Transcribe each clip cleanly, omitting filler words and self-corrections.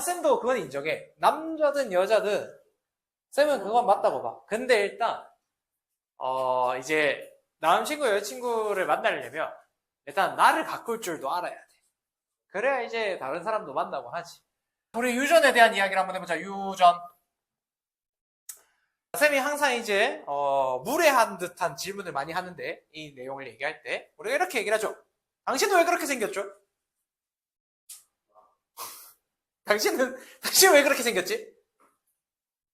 쌤도 그건 인정해. 남자든 여자든 쌤은 그건 맞다고 봐. 근데 일단 이제 남친구 여자친구를 만나려면 일단 나를 가꿀 줄도 알아야 돼. 그래야 이제 다른 사람도 만나고 하지. 우리 유전에 대한 이야기를 한번 해보자. 유전. 쌤이 항상 이제 무례한 듯한 질문을 많이 하는데 이 내용을 얘기할 때 우리가 이렇게 얘기를 하죠. 당신은 왜 그렇게 생겼죠? 당신은 왜 그렇게 생겼지?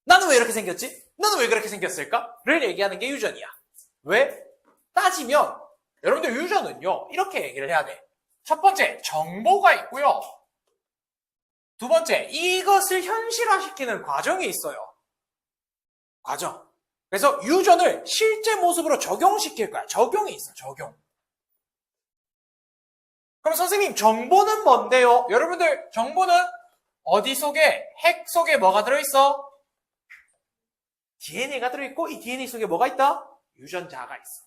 나는 왜 이렇게 생겼지? 너는 왜 그렇게 생겼을까? 를 얘기하는 게 유전이야. 왜? 따지면 여러분들 유전은요 이렇게 얘기를 해야 돼. 첫 번째 정보가 있고요. 두 번째 이것을 현실화시키는 과정이 있어요. 과정. 그래서 유전을 실제 모습으로 적용시킬 거야. 적용이 있어. 적용. 그럼 선생님 정보는 뭔데요? 여러분들 정보는 어디 속에? 핵 속에 뭐가 들어있어? DNA가 들어있고 이 DNA 속에 뭐가 있다? 유전자가 있어.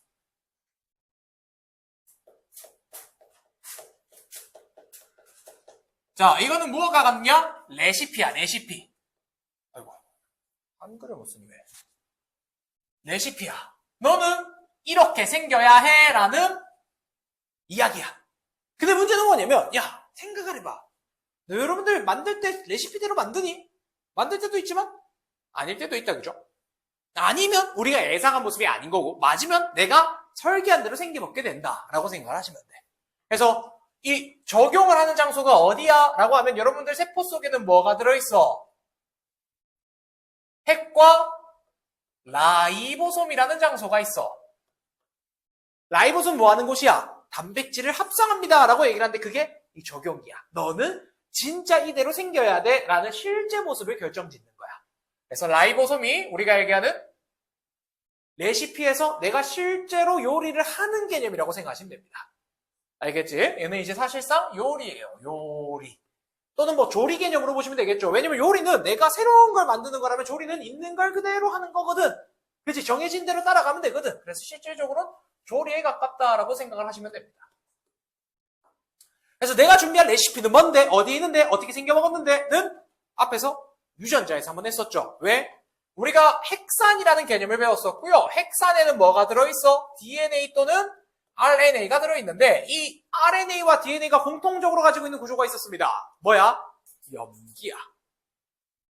자, 이거는 무엇과 같냐? 레시피야, 레시피. 아이고, 한글을 못 쓰니 왜? 레시피야. 너는 이렇게 생겨야 해 라는 이야기야. 근데 문제는 뭐냐면 야, 생각을 해봐. 너 여러분들 만들 때 레시피대로 만드니? 만들 때도 있지만 아닐 때도 있다, 그죠? 아니면 우리가 예상한 모습이 아닌 거고 맞으면 내가 설계한 대로 생겨먹게 된다라고 생각을 하시면 돼. 그래서 이 적용을 하는 장소가 어디야? 라고 하면 여러분들 세포 속에는 뭐가 들어있어? 핵과 라이보솜이라는 장소가 있어. 라이보솜 뭐 하는 곳이야? 단백질을 합성합니다 라고 얘기를 하는데 그게 이 적용이야. 너는 진짜 이대로 생겨야 돼 라는 실제 모습을 결정짓는 거야. 그래서 라이보솜이 우리가 얘기하는 레시피에서 내가 실제로 요리를 하는 개념이라고 생각하시면 됩니다. 알겠지? 얘는 이제 사실상 요리예요. 요리. 또는 뭐 조리 개념으로 보시면 되겠죠. 왜냐면 요리는 내가 새로운 걸 만드는 거라면 조리는 있는 걸 그대로 하는 거거든. 그렇지? 정해진 대로 따라가면 되거든. 그래서 실질적으로는 조리에 가깝다라고 생각을 하시면 됩니다. 그래서 내가 준비한 레시피는 뭔데? 어디에 있는데? 어떻게 생겨 먹었는데? 는 앞에서 유전자에서 한번 했었죠. 왜? 우리가 핵산이라는 개념을 배웠었고요. 핵산에는 뭐가 들어있어? DNA 또는 RNA가 들어있는데 이 RNA와 DNA가 공통적으로 가지고 있는 구조가 있었습니다. 뭐야? 염기야.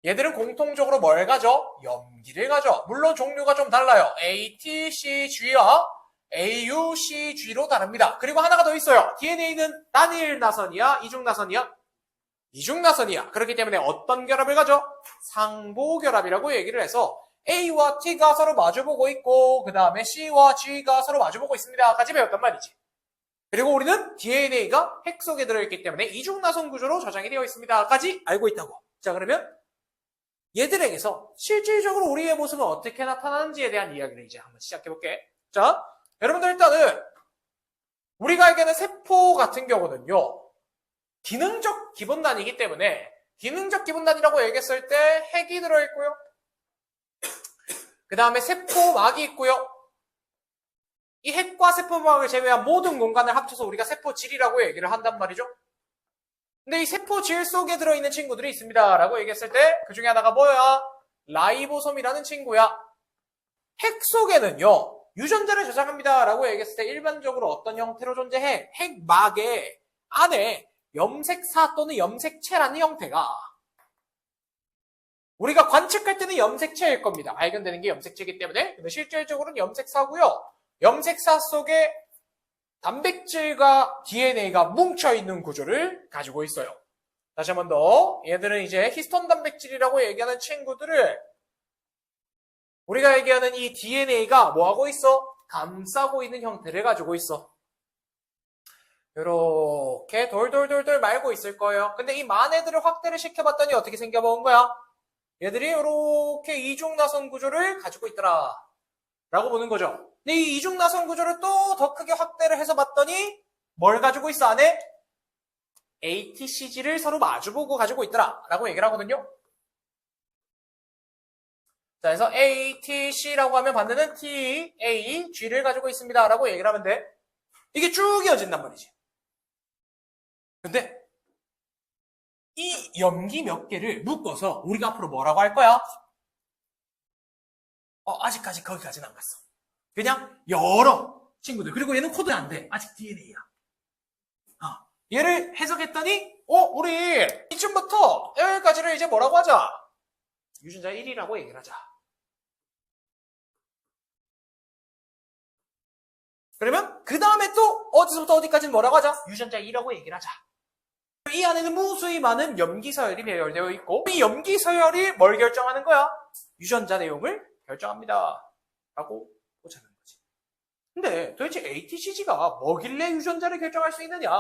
얘들은 공통적으로 뭘 가져? 염기를 가져. 물론 종류가 좀 달라요. ATCG와 AUCG로 다릅니다. 그리고 하나가 더 있어요. DNA는 단일 나선이야? 이중 나선이야? 이중 나선이야. 그렇기 때문에 어떤 결합을 가져? 상보 결합이라고 얘기를 해서 A와 T가 서로 마주보고 있고 그 다음에 C와 G가 서로 마주보고 있습니다. 까지 배웠단 말이지. 그리고 우리는 DNA가 핵 속에 들어있기 때문에 이중 나선 구조로 저장이 되어 있습니다. 까지 알고 있다고. 자, 그러면 얘들에게서 실질적으로 우리의 모습은 어떻게 나타나는지에 대한 이야기를 이제 한번 시작해볼게. 자, 여러분들 일단은 우리가 알게 세포 같은 경우는요. 기능적 기본단이기 때문에 기능적 기본단이라고 얘기했을 때 핵이 들어있고요. 그 다음에 세포막이 있고요. 이 핵과 세포막을 제외한 모든 공간을 합쳐서 우리가 세포질이라고 얘기를 한단 말이죠. 근데 이 세포질 속에 들어있는 친구들이 있습니다. 라고 얘기했을 때 그 중에 하나가 뭐야? 라이보솜이라는 친구야. 핵 속에는요. 유전자를 저장합니다. 라고 얘기했을 때 일반적으로 어떤 형태로 존재해? 핵막의 안에 염색사 또는 염색체라는 형태가 우리가 관측할 때는 염색체일 겁니다. 발견되는 게 염색체이기 때문에. 근데 실질적으로는 염색사고요. 염색사 속에 단백질과 DNA가 뭉쳐있는 구조를 가지고 있어요. 다시 한 번 더. 얘들은 이제 히스톤 단백질이라고 얘기하는 친구들을 우리가 얘기하는 이 DNA가 뭐하고 있어? 감싸고 있는 형태를 가지고 있어. 이렇게 돌돌돌돌 말고 있을 거예요. 근데 이 만애들을 확대를 시켜봤더니 어떻게 생겨먹은 거야? 얘들이 이렇게 이중나선 구조를 가지고 있더라 라고 보는 거죠. 근데 이 이중나선 구조를 또 더 크게 확대를 해서 봤더니 뭘 가지고 있어 안에? ATCG를 서로 마주보고 가지고 있더라 라고 얘기를 하거든요. 자, 그래서 ATC라고 하면 반대는 TAG를 가지고 있습니다 라고 얘기를 하면 돼. 이게 쭉 이어진단 말이지. 근데 이 염기 몇 개를 묶어서 우리가 앞으로 뭐라고 할 거야? 아직까지 거기까지는 안 갔어. 그냥 여러 친구들. 그리고 얘는 코드는 안 돼. 아직 DNA야. 얘를 해석했더니 우리 이쯤부터 여기까지를 이제 뭐라고 하자? 유전자 1이라고 얘기를 하자. 그러면 그 다음에 또 어디서부터 어디까지는 뭐라고 하자? 유전자 2라고 얘기를 하자. 이 안에는 무수히 많은 염기서열이 배열되어 있고 이 염기서열이 뭘 결정하는 거야? 유전자 내용을 결정합니다. 라고 보자는 거지. 근데 도대체 ATCG가 뭐길래 유전자를 결정할 수 있느냐?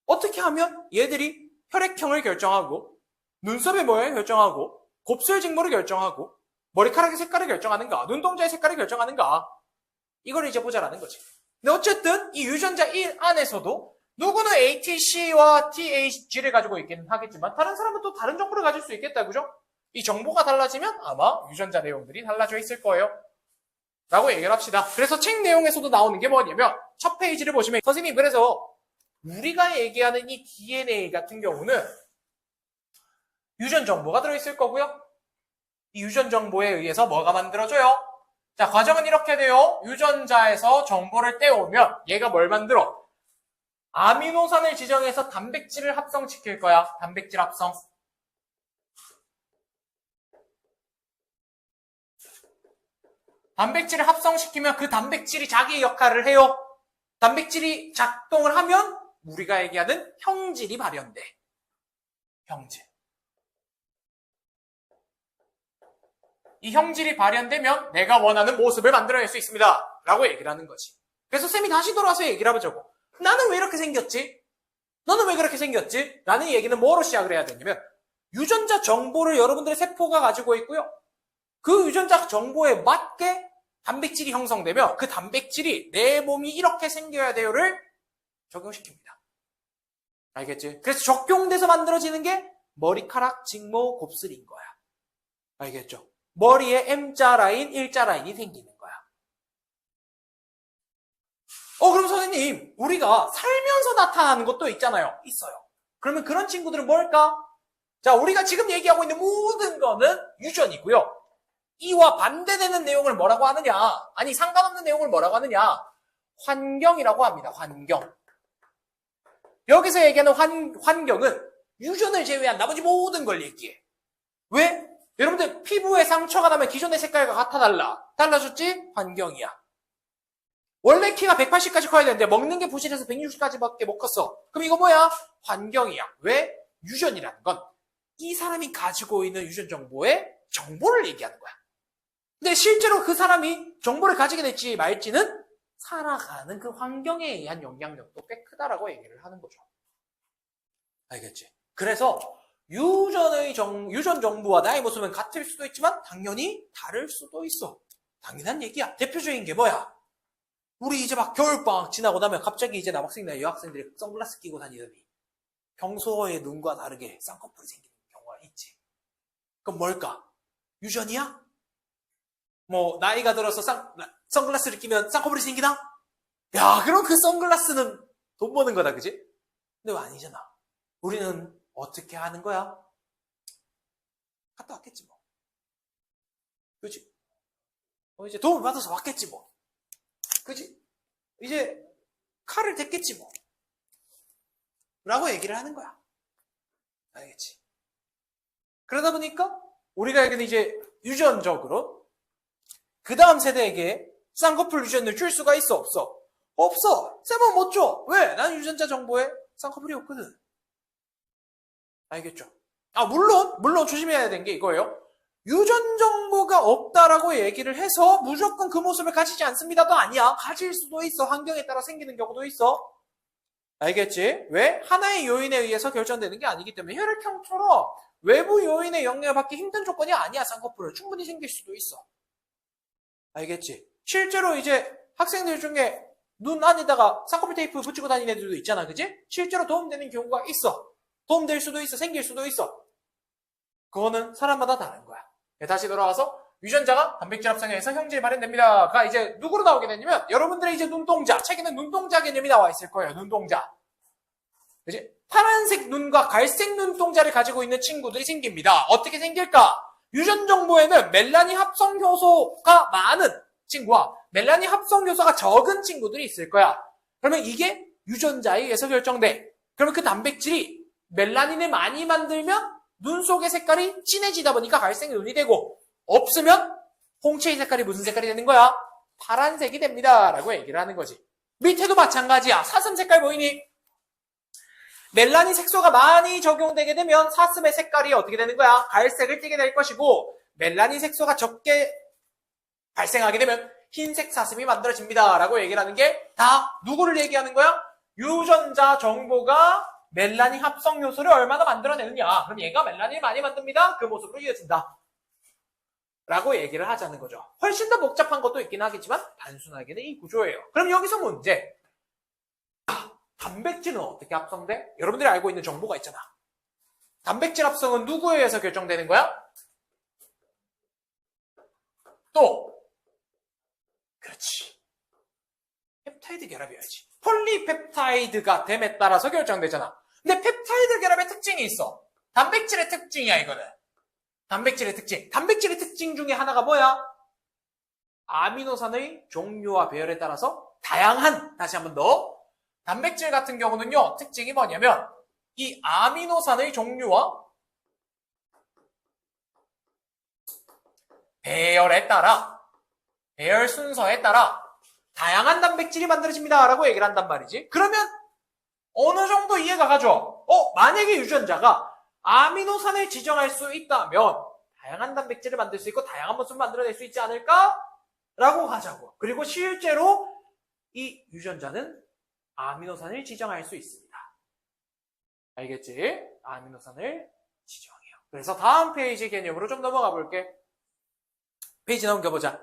어떻게 하면 얘들이 혈액형을 결정하고 눈썹의 모양을 결정하고 곱슬 직모를 결정하고 머리카락의 색깔을 결정하는가? 눈동자의 색깔을 결정하는가? 이걸 이제 보자라는 거지. 근데 어쨌든 이 유전자 1 안에서도 누구는 ATC와 THG를 가지고 있기는 하겠지만 다른 사람은 또 다른 정보를 가질 수 있겠다. 그죠? 이 정보가 달라지면 아마 유전자 내용들이 달라져 있을 거예요. 라고 얘기를 합시다. 그래서 책 내용에서도 나오는 게 뭐냐면 첫 페이지를 보시면 선생님이 그래서 우리가 얘기하는 이 DNA 같은 경우는 유전 정보가 들어있을 거고요. 이 유전 정보에 의해서 뭐가 만들어져요? 자, 과정은 이렇게 돼요. 유전자에서 정보를 떼오면 얘가 뭘 만들어? 아미노산을 지정해서 단백질을 합성시킬 거야. 단백질 합성. 단백질을 합성시키면 그 단백질이 자기의 역할을 해요. 단백질이 작동을 하면 우리가 얘기하는 형질이 발현돼. 형질. 이 형질이 발현되면 내가 원하는 모습을 만들어낼 수 있습니다. 라고 얘기를 하는 거지. 그래서 쌤이 다시 돌아와서 얘기를 해보자고. 나는 왜 이렇게 생겼지? 너는 왜 그렇게 생겼지? 라는 얘기는 뭐로 시작을 해야 되냐면 유전자 정보를 여러분들의 세포가 가지고 있고요. 그 유전자 정보에 맞게 단백질이 형성되면 그 단백질이 내 몸이 이렇게 생겨야 돼요를 적용시킵니다. 알겠지? 그래서 적용돼서 만들어지는 게 머리카락, 직모, 곱슬인 거야. 알겠죠? 머리에 M자 라인, 일자 라인이 생기는 거야. 그럼 선생님, 우리가 살면서 나타나는 것도 있잖아요. 있어요. 그러면 그런 친구들은 뭘까? 자, 우리가 지금 얘기하고 있는 모든 거는 유전이고요. 이와 반대되는 내용을 뭐라고 하느냐? 아니, 상관없는 내용을 뭐라고 하느냐? 환경이라고 합니다. 환경. 여기서 얘기하는 환경은 유전을 제외한 나머지 모든 걸 얘기해. 왜? 여러분들 피부에 상처가 나면 기존의 색깔과 같아 달라졌지? 환경이야. 원래 키가 180까지 커야 되는데 먹는 게 부실해서 160까지밖에 못 컸어. 그럼 이거 뭐야? 환경이야. 왜? 유전이라는 건 이 사람이 가지고 있는 유전 정보의 정보를 얘기하는 거야. 근데 실제로 그 사람이 정보를 가지게 될지 말지는 살아가는 그 환경에 의한 영향력도 꽤 크다라고 얘기를 하는 거죠. 알겠지? 그래서 유전 정보와 나의 모습은 같을 수도 있지만 당연히 다를 수도 있어. 당연한 얘기야. 대표적인 게 뭐야? 우리 이제 막 겨울방학 지나고 나면 갑자기 이제 남학생이나 여학생들이 선글라스 끼고 다니더니 평소의 눈과 다르게 쌍꺼풀이 생기는 경우가 있지. 그럼 뭘까? 유전이야? 뭐 나이가 들어서 선글라스를 끼면 쌍꺼풀이 생기나? 야, 그럼 그 선글라스는 돈 버는 거다, 그지? 근데 왜 아니잖아. 우리는 어떻게 하는 거야? 갔다 왔겠지 뭐. 그지? 이제 도움을 받아서 왔겠지 뭐. 그지? 이제 칼을 댔겠지 뭐. 라고 얘기를 하는 거야. 알겠지? 그러다 보니까 우리가 얘기는 이제 유전적으로 그 다음 세대에게 쌍꺼풀 유전을 줄 수가 있어? 없어? 없어. 쌤은 못 줘. 왜? 난 유전자 정보에 쌍꺼풀이 없거든. 알겠죠? 물론 조심해야 되는 게 이거예요. 유전 정보가 없다라고 얘기를 해서 무조건 그 모습을 가지지 않습니다도 아니야. 가질 수도 있어. 환경에 따라 생기는 경우도 있어. 알겠지? 왜? 하나의 요인에 의해서 결정되는 게 아니기 때문에 혈액형처럼 외부 요인의 영향을 받기 힘든 조건이 아니야. 쌍꺼풀은 충분히 생길 수도 있어. 알겠지? 실제로 이제 학생들 중에 눈 안에다가 쌍꺼풀 테이프 붙이고 다니는 애들도 있잖아. 그지? 실제로 도움되는 경우가 있어. 도움될 수도 있어. 생길 수도 있어. 그거는 사람마다 다른 거야. 다시 돌아와서 유전자가 단백질 합성해서 형질이 발현됩니다가 이제 누구로 나오게 되냐면 여러분들의 이제 눈동자, 책에는 눈동자 개념이 나와 있을 거예요. 눈동자. 그지? 파란색 눈과 갈색 눈동자를 가지고 있는 친구들이 생깁니다. 어떻게 생길까? 유전 정보에는 멜라닌 합성 효소가 많은 친구와 멜라닌 합성 효소가 적은 친구들이 있을 거야. 그러면 이게 유전자에 의해서 결정돼. 그러면 그 단백질이 멜라닌을 많이 만들면 눈 속의 색깔이 진해지다 보니까 갈색 눈이 되고, 없으면 홍채의 색깔이 무슨 색깔이 되는 거야? 파란색이 됩니다. 라고 얘기를 하는 거지. 밑에도 마찬가지야. 사슴 색깔 보이니? 멜라닌 색소가 많이 적용되게 되면 사슴의 색깔이 어떻게 되는 거야? 갈색을 띠게 될 것이고, 멜라닌 색소가 적게 발생하게 되면 흰색 사슴이 만들어집니다. 라고 얘기를 하는 게 다 누구를 얘기하는 거야? 유전자 정보가 멜라닌 합성 요소를 얼마나 만들어내느냐. 그럼 얘가 멜라닌을 많이 만듭니다. 그 모습으로 이어진다. 라고 얘기를 하자는 거죠. 훨씬 더 복잡한 것도 있긴 하겠지만 단순하게는 이 구조예요. 그럼 여기서 문제. 단백질은 어떻게 합성돼? 여러분들이 알고 있는 정보가 있잖아. 단백질 합성은 누구에 의해서 결정되는 거야? 또 그렇지. 펩타이드 결합이어야지. 폴리펩타이드가 됨에 따라서 결정되잖아. 근데 펩타이드 결합의 특징이 있어. 단백질의 특징이야, 이거는. 단백질의 특징. 단백질의 특징 중에 하나가 뭐야? 아미노산의 종류와 배열에 따라서 다양한, 다시 한번 더. 단백질 같은 경우는요, 특징이 뭐냐면, 이 아미노산의 종류와 배열에 따라, 배열 순서에 따라 다양한 단백질이 만들어집니다. 라고 얘기를 한단 말이지. 그러면 어느 정도 이해가 가죠? 만약에 유전자가 아미노산을 지정할 수 있다면 다양한 단백질을 만들 수 있고 다양한 모습을 만들어낼 수 있지 않을까? 라고 하자고. 그리고 실제로 이 유전자는 아미노산을 지정할 수 있습니다. 알겠지? 아미노산을 지정해요. 그래서 다음 페이지 개념으로 좀 넘어가 볼게. 페이지 넘겨보자.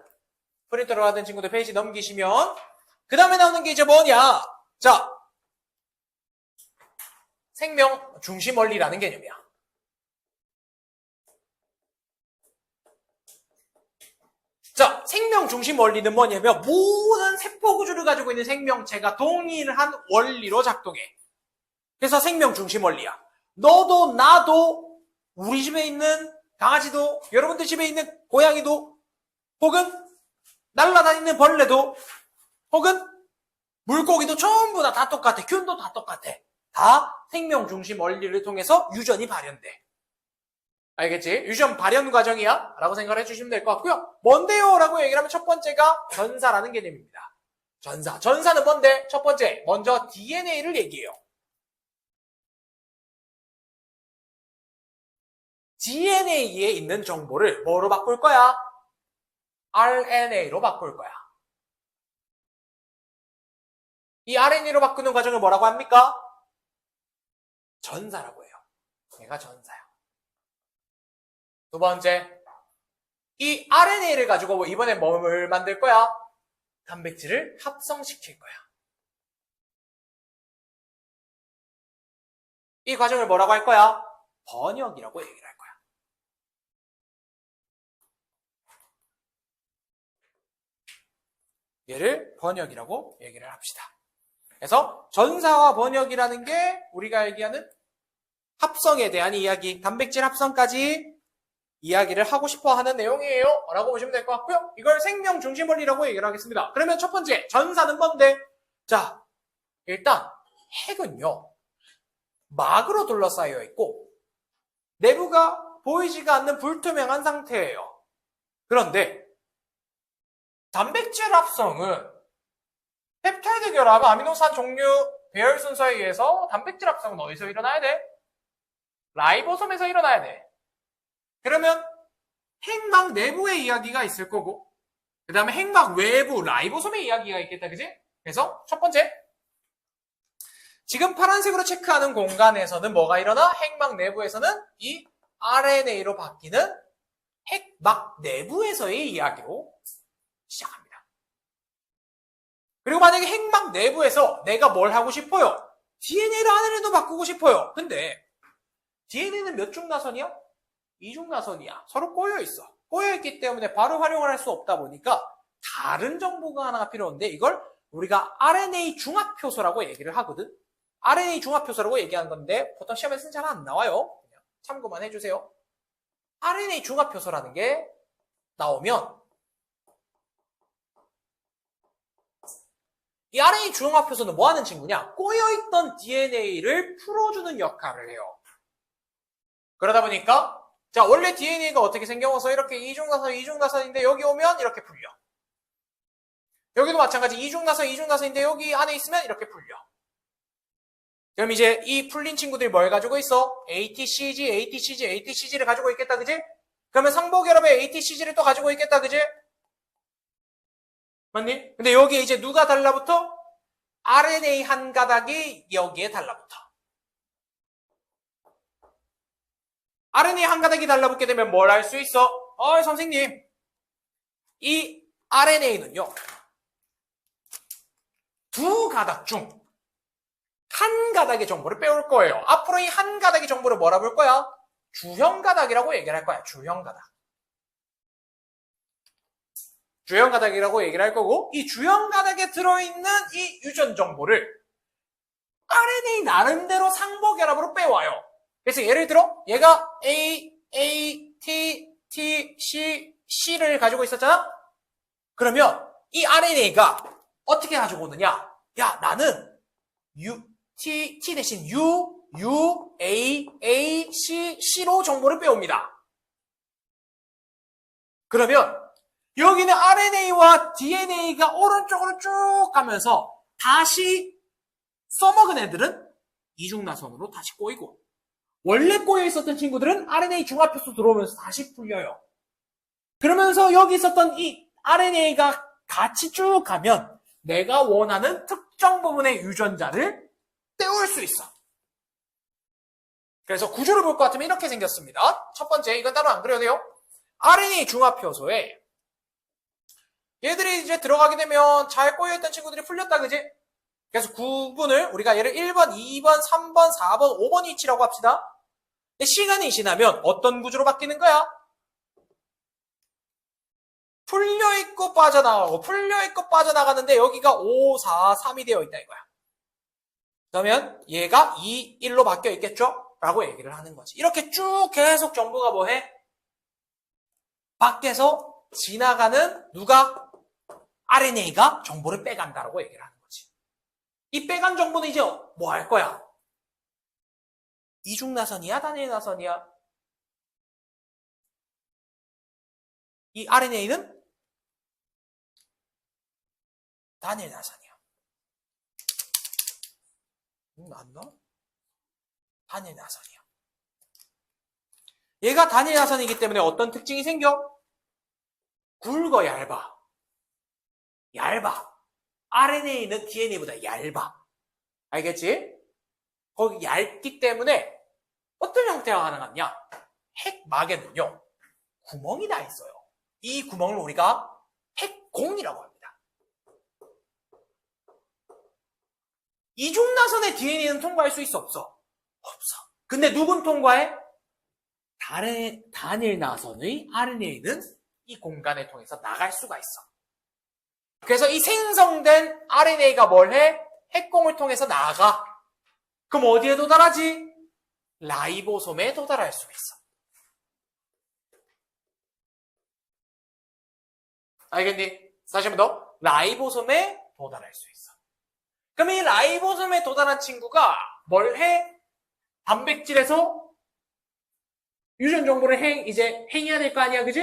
프린터로 하던 친구들 페이지 넘기시면 그 다음에 나오는 게 이제 뭐냐? 자, 생명 중심 원리라는 개념이야. 자, 생명 중심 원리는 뭐냐면 모든 세포 구조를 가지고 있는 생명체가 동일한 원리로 작동해. 그래서 생명 중심 원리야. 너도 나도 우리 집에 있는 강아지도 여러분들 집에 있는 고양이도 혹은 날아다니는 벌레도 혹은 물고기도 전부 다 똑같아. 균도 다 똑같아. 다 생명 중심 원리를 통해서 유전이 발현돼. 알겠지? 유전 발현 과정이야 라고 생각을 해주시면 될 것 같고요. 뭔데요? 라고 얘기를 하면 첫 번째가 전사라는 개념입니다. 전사는 뭔데? 첫 번째, 먼저 DNA를 얘기해요. DNA에 있는 정보를 뭐로 바꿀 거야? RNA로 바꿀 거야. 이 RNA로 바꾸는 과정을 뭐라고 합니까? 전사라고 해요. 얘가 전사야. 두 번째, 이 RNA를 가지고 이번에 뭘 만들 거야? 단백질을 합성시킬 거야. 이 과정을 뭐라고 할 거야? 번역이라고 얘기를 할 거야. 얘를 번역이라고 얘기를 합시다. 그래서 전사와 번역이라는 게 우리가 얘기하는 합성에 대한 이야기, 단백질 합성까지 이야기를 하고 싶어 하는 내용이에요 라고 보시면 될 것 같고요. 이걸 생명 중심 원리라고 얘기를 하겠습니다. 그러면 첫 번째, 전사는 뭔데? 자, 일단 핵은요 막으로 둘러싸여 있고 내부가 보이지가 않는 불투명한 상태예요. 그런데 단백질 합성은 펩타이드 결합, 아미노산 종류 배열 순서에 의해서 단백질 합성은 어디서 일어나야 돼? 라이보솜에서 일어나야 돼. 그러면 핵막 내부의 이야기가 있을 거고 그 다음에 핵막 외부 라이보솜의 이야기가 있겠다. 그지? 그래서 첫 번째, 지금 파란색으로 체크하는 공간에서는 뭐가 일어나? 핵막 내부에서는 이 RNA로 바뀌는 핵막 내부에서의 이야기로 시작합니다. 그리고 만약에 핵막 내부에서 내가 뭘 하고 싶어요? DNA를 RNA로 바꾸고 싶어요. 근데 DNA는 몇 중 나선이야? 2중 나선이야. 서로 꼬여있어. 꼬여있기 때문에 바로 활용을 할 수 없다 보니까 다른 정보가 하나가 필요한데 이걸 우리가 RNA 중합효소라고 얘기를 하거든. RNA 중합효소라고 얘기하는 건데 보통 시험에서는 잘 안 나와요. 그냥 참고만 해주세요. RNA 중합효소라는 게 나오면 이 RNA 중합효소는 뭐 하는 친구냐? 꼬여있던 DNA를 풀어주는 역할을 해요. 그러다 보니까 자 원래 DNA가 어떻게 생겨서 이렇게 이중나선인데 여기 오면 이렇게 풀려. 여기도 마찬가지 이중나선인데 여기 안에 있으면 이렇게 풀려. 그럼 이제 이 풀린 친구들이 뭘 가지고 있어? ATCG를 가지고 있겠다, 그지? 그러면 상보결합에 ATCG를 또 가지고 있겠다, 그지? 맞니? 근데 여기에 이제 누가 달라붙어? RNA 한 가닥이 여기에 달라붙어. RNA 한 가닥이 달라붙게 되면 뭘 할 수 있어? 선생님. 이 RNA는요. 두 가닥 중 한 가닥의 정보를 빼올 거예요. 앞으로 이 한 가닥의 정보를 뭐라 볼 거야? 주형 가닥이라고 얘기를 할 거야. 주형 가닥. 주형 가닥이라고 얘기를 할 거고 이 주형 가닥에 들어있는 이 유전 정보를 RNA 나름대로 상보결합으로 빼와요. 그래서 예를 들어 얘가 A, T, C, C를 가지고 있었잖아? 그러면 이 RNA가 어떻게 가지고 오느냐? 야, 나는 T 대신 U, A, C, C로 정보를 빼옵니다. 그러면 여기는 RNA와 DNA가 오른쪽으로 쭉 가면서 다시 써먹은 애들은 이중나선으로 다시 꼬이고 원래 꼬여 있었던 친구들은 RNA 중합효소 들어오면서 다시 풀려요. 그러면서 여기 있었던 이 RNA가 같이 쭉 가면 내가 원하는 특정 부분의 유전자를 떼올 수 있어. 그래서 구조를 볼 것 같으면 이렇게 생겼습니다. 첫 번째, 이건 따로 안 그려도 돼요. RNA 중합효소에 얘들이 이제 들어가게 되면 잘 꼬여있던 친구들이 풀렸다, 그지? 그래서 구분을 우리가 얘를 1번, 2번, 3번, 4번, 5번 위치라고 합시다. 근데 시간이 지나면 어떤 구조로 바뀌는 거야? 풀려있고 빠져나가고 풀려있고 빠져나가는데 여기가 5, 4, 3이 되어 있다 이거야. 그러면 얘가 2, 1로 바뀌어 있겠죠? 라고 얘기를 하는 거지. 이렇게 쭉 계속 정보가 뭐해? 밖에서 지나가는 누가? RNA가 정보를 빼간다라고 얘기를 하는 거지. 이 빼간 정보는 이제 뭐 할 거야? 이중나선이야? 단일나선이야? 이 RNA는 단일나선이야. 맞나? 단일나선이야. 얘가 단일나선이기 때문에 어떤 특징이 생겨? 굵어, 얇아. 얇아. RNA는 DNA보다 얇아. 알겠지? 거기 얇기 때문에 어떤 형태가 가능하냐? 핵막에는요, 구멍이 다 있어요. 이 구멍을 우리가 핵공이라고 합니다. 이중나선의 DNA는 통과할 수 있어, 없어? 없어. 근데 누군 통과해? 단일나선의 RNA는 이 공간을 통해서 나갈 수가 있어. 그래서 이 생성된 RNA가 뭘 해? 핵공을 통해서 나가. 그럼 어디에 도달하지? 라이보솜에 도달할 수 있어. 알겠니? 다시 한 번 더. 라이보솜에 도달할 수 있어. 그럼 이 라이보솜에 도달한 친구가 뭘 해? 단백질에서 유전 정보를 이제 행해야 될 거 아니야, 그지?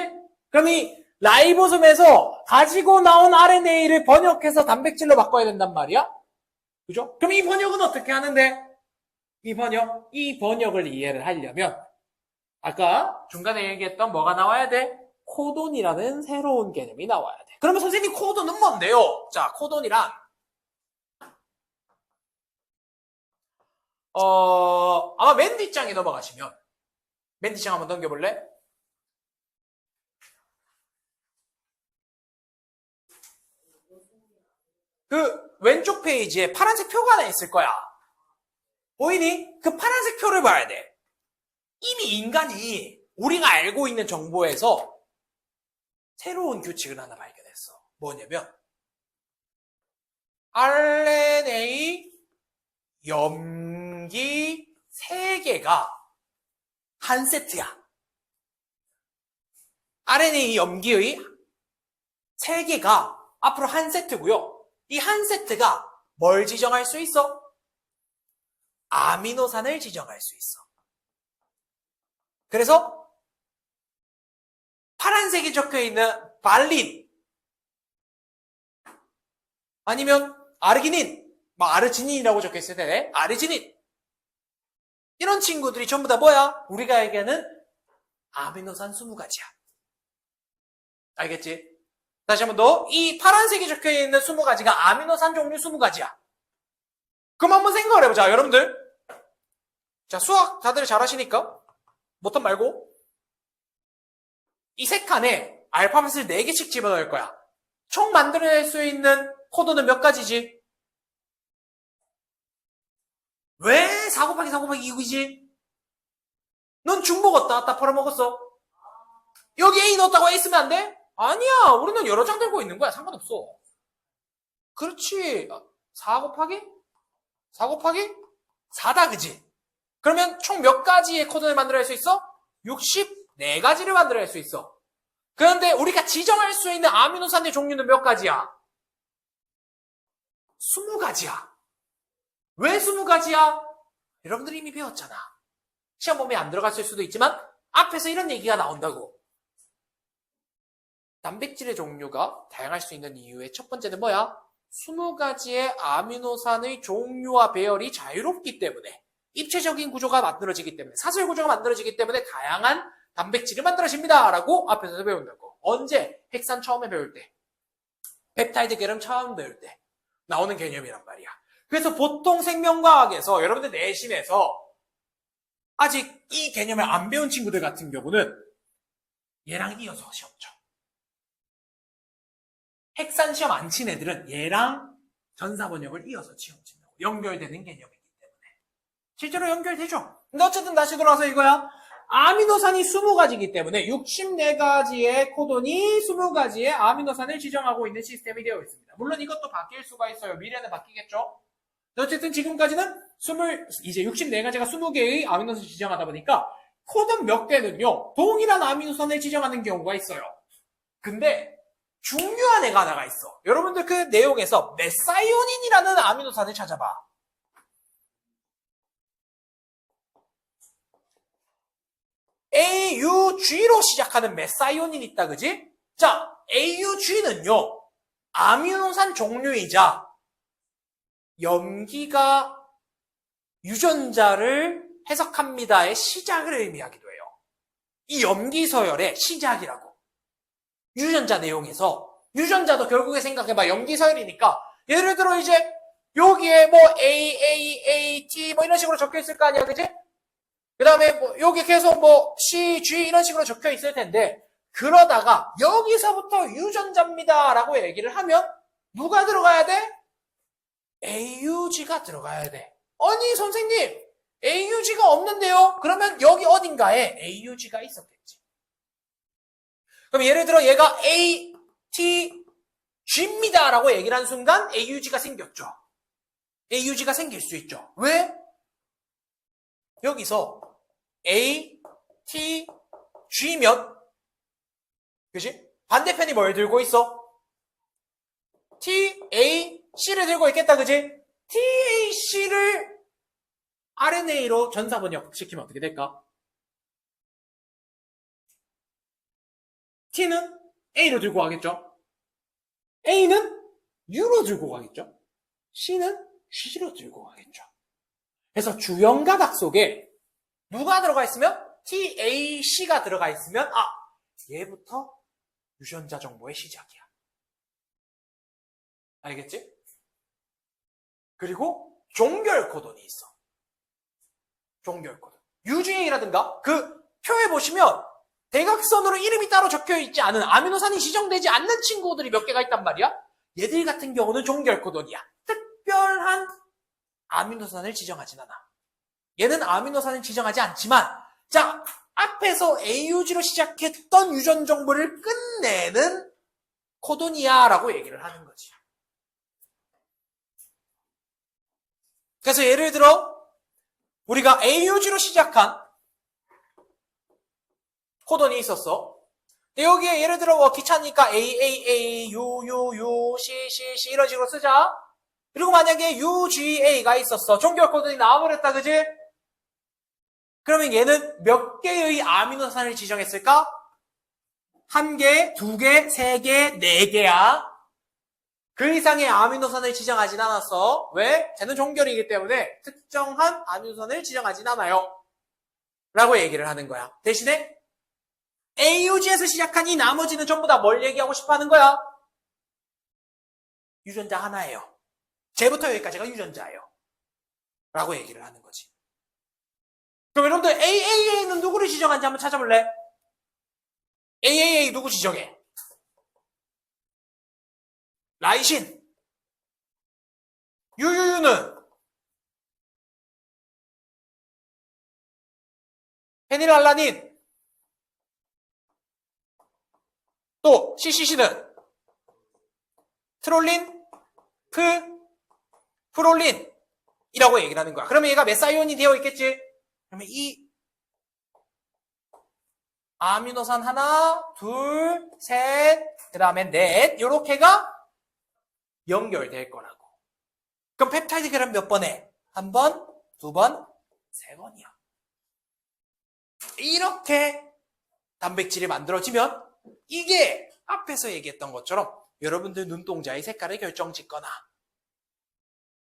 그럼 이 라이보솜에서 가지고 나온 RNA를 번역해서 단백질로 바꿔야 된단 말이야? 그죠? 그럼 이 번역은 어떻게 하는데? 이 번역을 이해를 하려면 아까 중간에 얘기했던 뭐가 나와야 돼? 코돈이라는 새로운 개념이 나와야 돼. 그러면 선생님 코돈은 뭔데요? 자, 코돈이란 아마 맨 뒷장에 넘어가시면 맨 뒷장 한번 넘겨볼래? 그 왼쪽 페이지에 파란색 표가 하나 있을 거야. 보이니? 그 파란색 표를 봐야 돼. 이미 인간이 우리가 알고 있는 정보에서 새로운 규칙을 하나 발견했어. 뭐냐면 RNA 염기 3개가 한 세트야. RNA 염기의 3개가 앞으로 한 세트고요. 이 한 세트가 뭘 지정할 수 있어? 아미노산을 지정할 수 있어. 그래서 파란색이 적혀있는 발린 아니면 아르기닌, 아르지닌이라고 적혀있을 텐데 아르지닌 이런 친구들이 전부 다 뭐야? 우리가 얘기하는 아미노산 20가지야. 알겠지? 다시 한 번 더. 이 파란색이 적혀있는 20가지가 아미노산 종류 20가지야. 그럼 한번 생각을 해보자, 여러분들. 자, 수학 다들 잘하시니까 못함 말고 이 세 칸에 알파벳을 4개씩 집어넣을 거야. 총 만들어낼 수 있는 코드는 몇 가지지? 왜 4 곱하기 4 곱하기 2이지? 넌 중복 어디다 갖다 팔아먹었어? 여기 A 넣었다고 A 쓰면 안 돼? 아니야. 우리는 여러 장 들고 있는 거야. 상관없어. 그렇지. 4 곱하기? 4 곱하기? 4다, 그지? 그러면 총 몇 가지의 코드를 만들어낼 수 있어? 64가지를 만들어낼 수 있어. 그런데 우리가 지정할 수 있는 아미노산의 종류는 몇 가지야? 20가지야. 왜 20가지야? 여러분들이 이미 배웠잖아. 시험 범위에 안 들어갔을 수도 있지만 앞에서 이런 얘기가 나온다고. 단백질의 종류가 다양할 수 있는 이유의 첫 번째는 뭐야? 20가지의 아미노산의 종류와 배열이 자유롭기 때문에, 입체적인 구조가 만들어지기 때문에, 사슬 구조가 만들어지기 때문에 다양한 단백질이 만들어집니다 라고 앞에서 배운다고. 언제? 핵산 처음에 배울 때, 펩타이드 계름 처음 배울 때 나오는 개념이란 말이야. 그래서 보통 생명과학에서 여러분들 내신에서 아직 이 개념을 안 배운 친구들 같은 경우는 얘랑 이어서 시험 쳐. 핵산 시험 안 친 애들은 얘랑 전사번역을 이어서 시험 친다고. 연결되는 개념이기 때문에. 실제로 연결되죠. 근데 어쨌든 다시 돌아와서 이거야. 아미노산이 20가지이기 때문에 64가지의 코돈이 20가지의 아미노산을 지정하고 있는 시스템이 되어 있습니다. 물론 이것도 바뀔 수가 있어요. 미래는 바뀌겠죠. 어쨌든 지금까지는 이제 64가지가 20개의 아미노산을 지정하다 보니까 코돈 몇 개는요, 동일한 아미노산을 지정하는 경우가 있어요. 근데 중요한 애가 하나가 있어. 여러분들 그 내용에서 메사이오닌이라는 아미노산을 찾아봐. AUG로 시작하는 메사이오닌 있다, 그지? 자, AUG는요, 아미노산 종류이자 염기가 유전자를 해석합니다의 시작을 의미하기도 해요. 이 염기 서열의 시작이라고. 유전자 내용에서, 유전자도 결국에 생각해봐. 염기 서열이니까, 예를 들어 이제 여기에 뭐 AAAT 뭐 이런 식으로 적혀 있을 거 아니야, 그지? 그 다음에 뭐 여기 계속 뭐 C, G 이런 식으로 적혀 있을 텐데, 그러다가 여기서부터 유전자입니다 라고 얘기를 하면 누가 들어가야 돼? AUG가 들어가야 돼. 아니 선생님, AUG가 없는데요? 그러면 여기 어딘가에 AUG가 있었겠지. 그럼 예를 들어 얘가 ATG입니다 라고 얘기를 한 순간 AUG가 생겼죠. AUG가 생길 수 있죠. 왜? 여기서 ATG면, 그치? 반대편이 뭘 들고 있어? TAC를 들고 있겠다, 그치? TAC를 RNA로 전사번역 시키면 어떻게 될까? T는 A로 들고 가겠죠? A는 U로 들고 가겠죠? C는 G로 들고 가겠죠? 그래서 주연 가닥 속에 누가 들어가 있으면 TAC가 들어가 있으면 얘부터 유전자 정보의 시작이야. 알겠지? 그리고 종결 코돈이 있어. 종결 코돈. UGA라든가 그 표에 보시면 대각선으로 이름이 따로 적혀 있지 않은, 아미노산이 지정되지 않는 친구들이 몇 개가 있단 말이야. 얘들 같은 경우는 종결 코돈이야. 특별한 아미노산을 지정하진 않아. 얘는 아미노산을 지정하지 않지만, 자, 앞에서 AUG로 시작했던 유전 정보를 끝내는 코돈이야 라고 얘기를 하는 거지. 그래서 예를 들어 우리가 AUG로 시작한 코돈이 있었어. 근데 여기에 예를 들어 귀찮으니까 AAA, UUU, CCC 이런 식으로 쓰자. 그리고 만약에 UGA가 있었어. 종결 코돈이 나와버렸다, 그지? 그러면 얘는 몇 개의 아미노산을 지정했을까? 1개, 2개, 3개, 4개야. 그 이상의 아미노산을 지정하진 않았어. 왜? 쟤는 종결이기 때문에 특정한 아미노산을 지정하진 않아요. 라고 얘기를 하는 거야. 대신에 AUG에서 시작한 이 나머지는 전부 다 뭘 얘기하고 싶어 하는 거야? 유전자 하나예요. 쟤부터 여기까지가 유전자예요. 라고 얘기를 하는 거지. 그럼 여러분들 AAA는 누구를 지정한지 한번 찾아볼래? AAA 누구 지정해? 라이신. UUU는 페닐알라닌. 또 CCC는 트롤린, 프롤린이라고 얘기를 하는 거야. 그러면 얘가 메사이온이 되어 있겠지? 그러면 이 아미노산 하나, 둘, 셋, 그 다음에 넷 요렇게가 연결될 거라고. 그럼 펩타이드 결합 몇 번 해? 한 번, 두 번, 세 번이야. 이렇게 단백질이 만들어지면 이게 앞에서 얘기했던 것처럼 여러분들 눈동자의 색깔을 결정짓거나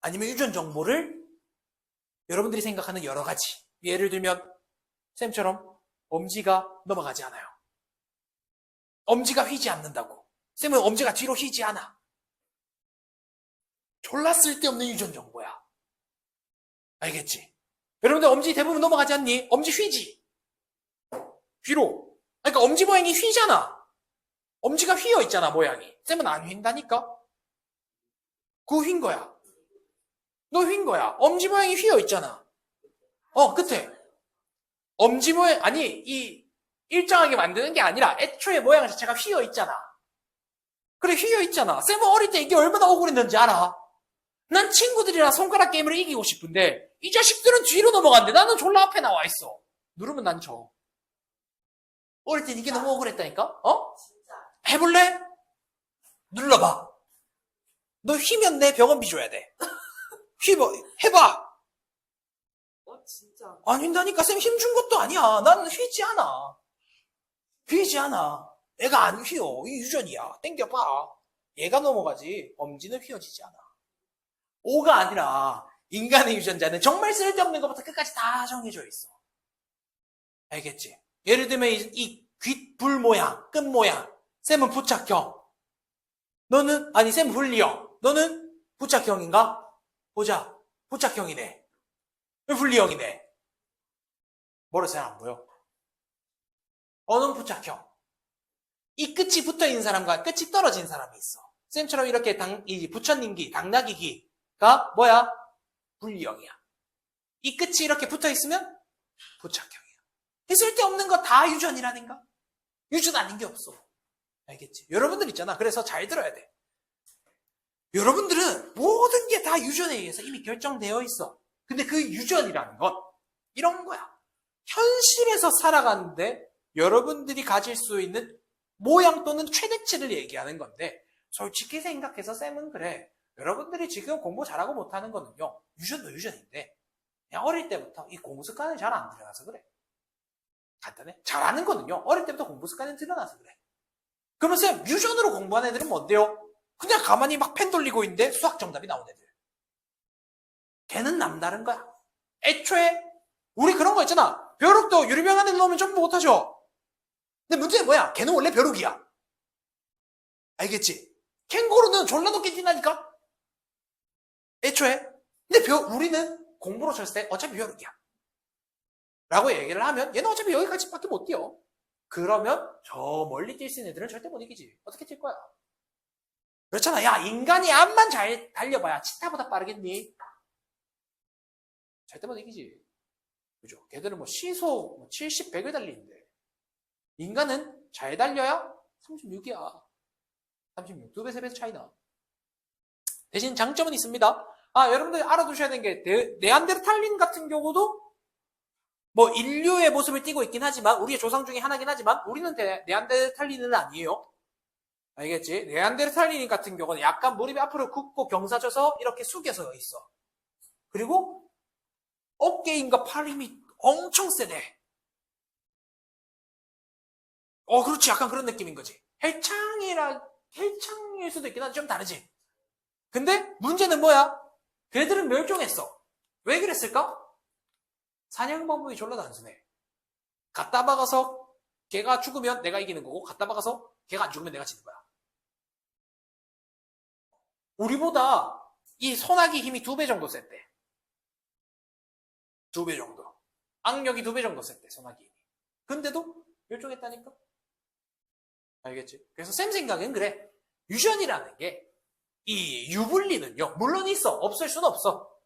아니면 유전 정보를 여러분들이 생각하는 여러 가지, 예를 들면 쌤처럼 엄지가 넘어가지 않아요. 엄지가 휘지 않는다고. 쌤은 엄지가 뒤로 휘지 않아. 졸라 쓸데없는 유전 정보야. 알겠지? 여러분들 엄지 대부분 넘어가지 않니? 엄지 휘지? 뒤로. 그러니까 엄지 모양이 휘잖아. 엄지가 휘어 있잖아, 모양이. 쌤은 안 휜다니까? 그거 휜 거야. 너 휜 거야. 엄지 모양이 휘어 있잖아. 끝에. 엄지 모양, 아니, 이 일정하게 만드는 게 아니라 애초에 모양 자체가 휘어 있잖아. 그래, 휘어 있잖아. 쌤은 어릴 때 이게 얼마나 억울했는지 알아? 난 친구들이랑 손가락 게임을 이기고 싶은데 이 자식들은 뒤로 넘어간대. 나는 졸라 앞에 나와 있어. 누르면 난 져. 어릴 땐 이게 너무 억울했다니까? 해볼래? 눌러봐. 너 휘면 내 병원비 줘야 돼. 해봐. 진짜. 안 휜다니까. 쌤 힘 준 것도 아니야. 나는 휘지 않아. 휘지 않아. 애가 안 휘어. 이 유전이야. 땡겨봐. 얘가 넘어가지. 엄지는 휘어지지 않아. 5가 아니라 인간의 유전자는 정말 쓸데없는 것부터 끝까지 다 정해져 있어. 알겠지? 예를 들면 이 귓불 모양, 끝 모양. 쌤은 부착형. 너는, 아니 쌤 분리형. 너는 부착형인가? 보자. 부착형이네. 왜 분리형이네? 머리 잘 안 보여. 어느 부착형. 이 끝이 붙어 있는 사람과 끝이 떨어진 사람이 있어. 쌤처럼 이렇게 이 부처님기, 당나귀기가 뭐야? 분리형이야. 이 끝이 이렇게 붙어 있으면 부착형이야. 쓸데없는 거 다 유전이라든가? 유전 아닌 게 없어. 알겠지? 여러분들 있잖아. 그래서 잘 들어야 돼. 여러분들은 모든 게 다 유전에 의해서 이미 결정되어 있어. 근데 그 유전이라는 건 이런 거야. 현실에서 살아가는데 여러분들이 가질 수 있는 모양 또는 최대치를 얘기하는 건데, 솔직히 생각해서 쌤은 그래. 여러분들이 지금 공부 잘하고 못하는 거는요, 유전도 유전인데 그냥 어릴 때부터 이 공부 습관을 잘 안 들여놔서 그래. 간단해. 잘하는 거는요, 어릴 때부터 공부 습관을 들여놔서 그래. 그러면 쌤, 유전으로 공부하는 애들은 뭔데요? 그냥 가만히 막 펜 돌리고 있는데 수학 정답이 나온 애들. 걔는 남다른 거야. 애초에 우리 그런 거 있잖아. 벼룩도 유리병 안에 넣으면 전부 못하죠. 근데 문제는 뭐야? 걔는 원래 벼룩이야. 알겠지? 캥거루는 졸라 높게 뛴다니까? 애초에. 근데 우리는 공부로 쳤을 때 어차피 벼룩이야. 라고 얘기를 하면 얘는 어차피 여기까지밖에 못 뛰어. 그러면 저 멀리 뛸 수 있는 애들은 절대 못 이기지. 어떻게 뛸 거야? 그렇잖아. 야, 인간이 암만 잘 달려봐야 치타보다 빠르겠니? 절대 못 이기지. 그죠? 걔들은 뭐 시속 70, 100을 달리는데 인간은 잘 달려야 36이야. 36, 2배, 3배 차이나. 대신 장점은 있습니다. 여러분들 알아두셔야 되는 게, 네안데르탈린 같은 경우도, 뭐, 인류의 모습을 띠고 있긴 하지만, 우리의 조상 중에 하나긴 하지만, 우리는 네안데르탈린은 아니에요. 알겠지? 네안데르탈린 같은 경우는 약간 무릎이 앞으로 굽고 경사져서 이렇게 숙여서 있어. 그리고, 어깨 힘과 팔 힘이 엄청 세대. 그렇지. 약간 그런 느낌인 거지. 헬창일 수도 있긴 한데 좀 다르지. 근데 문제는 뭐야? 걔들은 멸종했어. 왜 그랬을까? 사냥 방법이 졸라 단순해. 갖다 박아서 걔가 죽으면 내가 이기는 거고, 갖다 박아서 걔가 안 죽으면 내가 지는 거야. 우리보다 이 소나기 힘이 2배 정도 셌대. 2배 정도. 악력이 2배 정도 셌대, 소나기 힘이. 근데도 멸종했다니까? 알겠지? 그래서 쌤 생각엔 그래. 유전이라는 게, 이 유불리는요, 물론 있어. 없을 순 없어.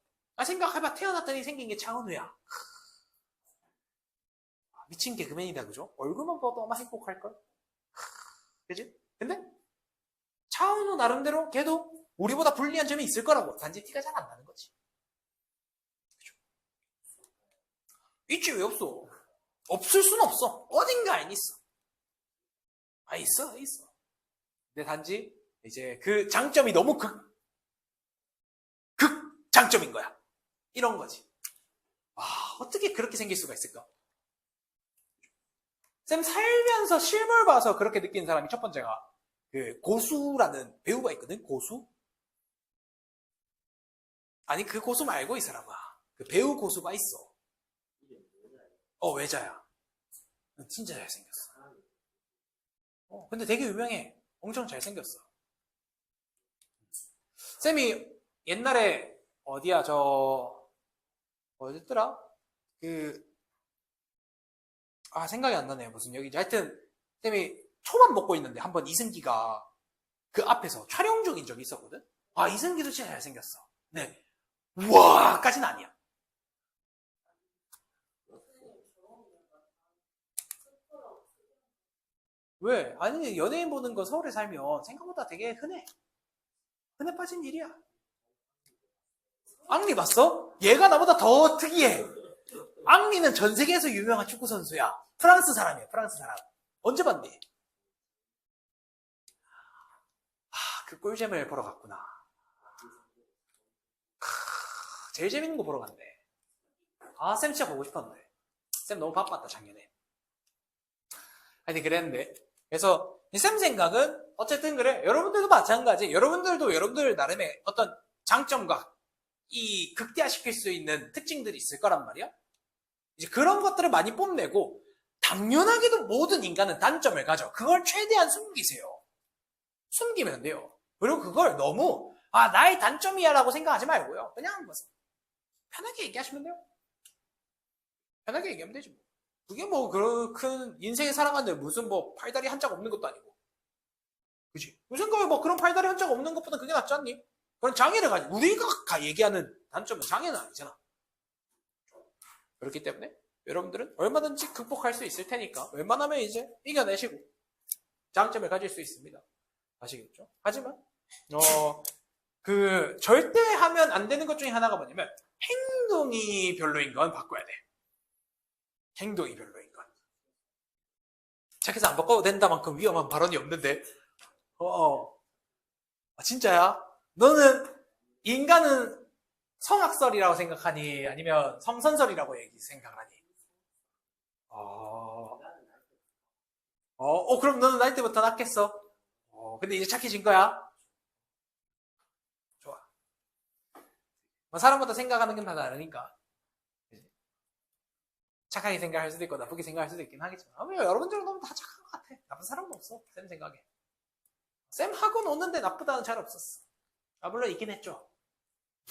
생각해봐. 태어났더니 생긴 게 차은우야. 미친 개그맨이다, 그죠? 얼굴만 봐도 아마 행복할걸? 그지? 근데 차은우 나름대로 걔도 우리보다 불리한 점이 있을 거라고. 단지 티가 잘 안 나는 거지. 그죠? 있지, 왜 없어? 없을 순 없어. 어딘가엔 있어. 있어. 근데 단지 이제 그 장점이 너무 극 장점인 거야. 이런 거지. 어떻게 그렇게 생길 수가 있을까? 쌤 살면서 실물 봐서 그렇게 느낀 사람이 첫 번째가 그 고수라는 배우가 있거든. 고수? 아니 그 고수 말고 이 사람아. 그 배우 고수가 있어. 외자야. 진짜 잘생겼어. 근데 되게 유명해. 엄청 잘생겼어. 쌤이 옛날에 어디야 어딨더라? 생각이 안 나네요. 무슨 여기지. 하여튼 쌤이 초밥 먹고 있는데 한번 이승기가 그 앞에서 촬영 중인 적이 있었거든. 이승기도 진짜 잘생겼어. 네. 우와까지는 아니야. 왜? 아니 연예인 보는 거 서울에 살면 생각보다 되게 흔해 빠진 일이야. 앙리 봤어? 얘가 나보다 더 특이해. 앙리는 전 세계에서 유명한 축구 선수야. 프랑스 사람이야. 프랑스 사람. 언제 봤니? 그 꿀잼을 보러 갔구나. 제일 재밌는 거 보러 갔네. 쌤 진짜 보고 싶었는데. 쌤 너무 바빴다 작년에. 아니 그랬는데. 그래서 쌤 생각은 어쨌든 그래. 여러분들도 마찬가지. 여러분들도 여러분들 나름의 어떤 장점과 이 극대화시킬 수 있는 특징들이 있을 거란 말이야. 이제 그런 것들을 많이 뽐내고 당연하게도 모든 인간은 단점을 가져. 그걸 최대한 숨기세요. 숨기면 안 돼요. 그리고 그걸 너무 나의 단점이야 라고 생각하지 말고요. 그냥 편하게 얘기하시면 돼요. 편하게 얘기하면 되지 뭐. 그게 큰 인생에 살아가는데 무슨 팔다리 한 짝 없는 것도 아니고. 그치? 무슨 그런 팔다리 한 짝 없는 것보다 그게 낫지 않니? 그런 장애를 가지고 우리가 얘기하는 단점은 장애는 아니잖아. 그렇기 때문에 여러분들은 얼마든지 극복할 수 있을 테니까 웬만하면 이제 이겨내시고 장점을 가질 수 있습니다. 아시겠죠? 하지만 절대 하면 안 되는 것 중에 하나가 뭐냐면 행동이 별로인 건 바꿔야 돼. 행동이 별로인 건. 착해서 안 바꿔도 된다만큼 위험한 발언이 없는데 진짜야? 너는 인간은 성악설이라고 생각하니? 아니면 성선설이라고 생각하니? 그럼 너는 날 때부터 낫겠어? 근데 이제 착해진 거야? 좋아. 사람마다 생각하는 게 다 다르니까. 착하게 생각할 수도 있고, 나쁘게 생각할 수도 있긴 하겠지만. 여러분들은 너무 다 착한 것 같아. 나쁜 사람은 없어. 쌤 생각에. 쌤 학원 오는데 나쁘다는 잘 없었어. 물론 있긴 했죠.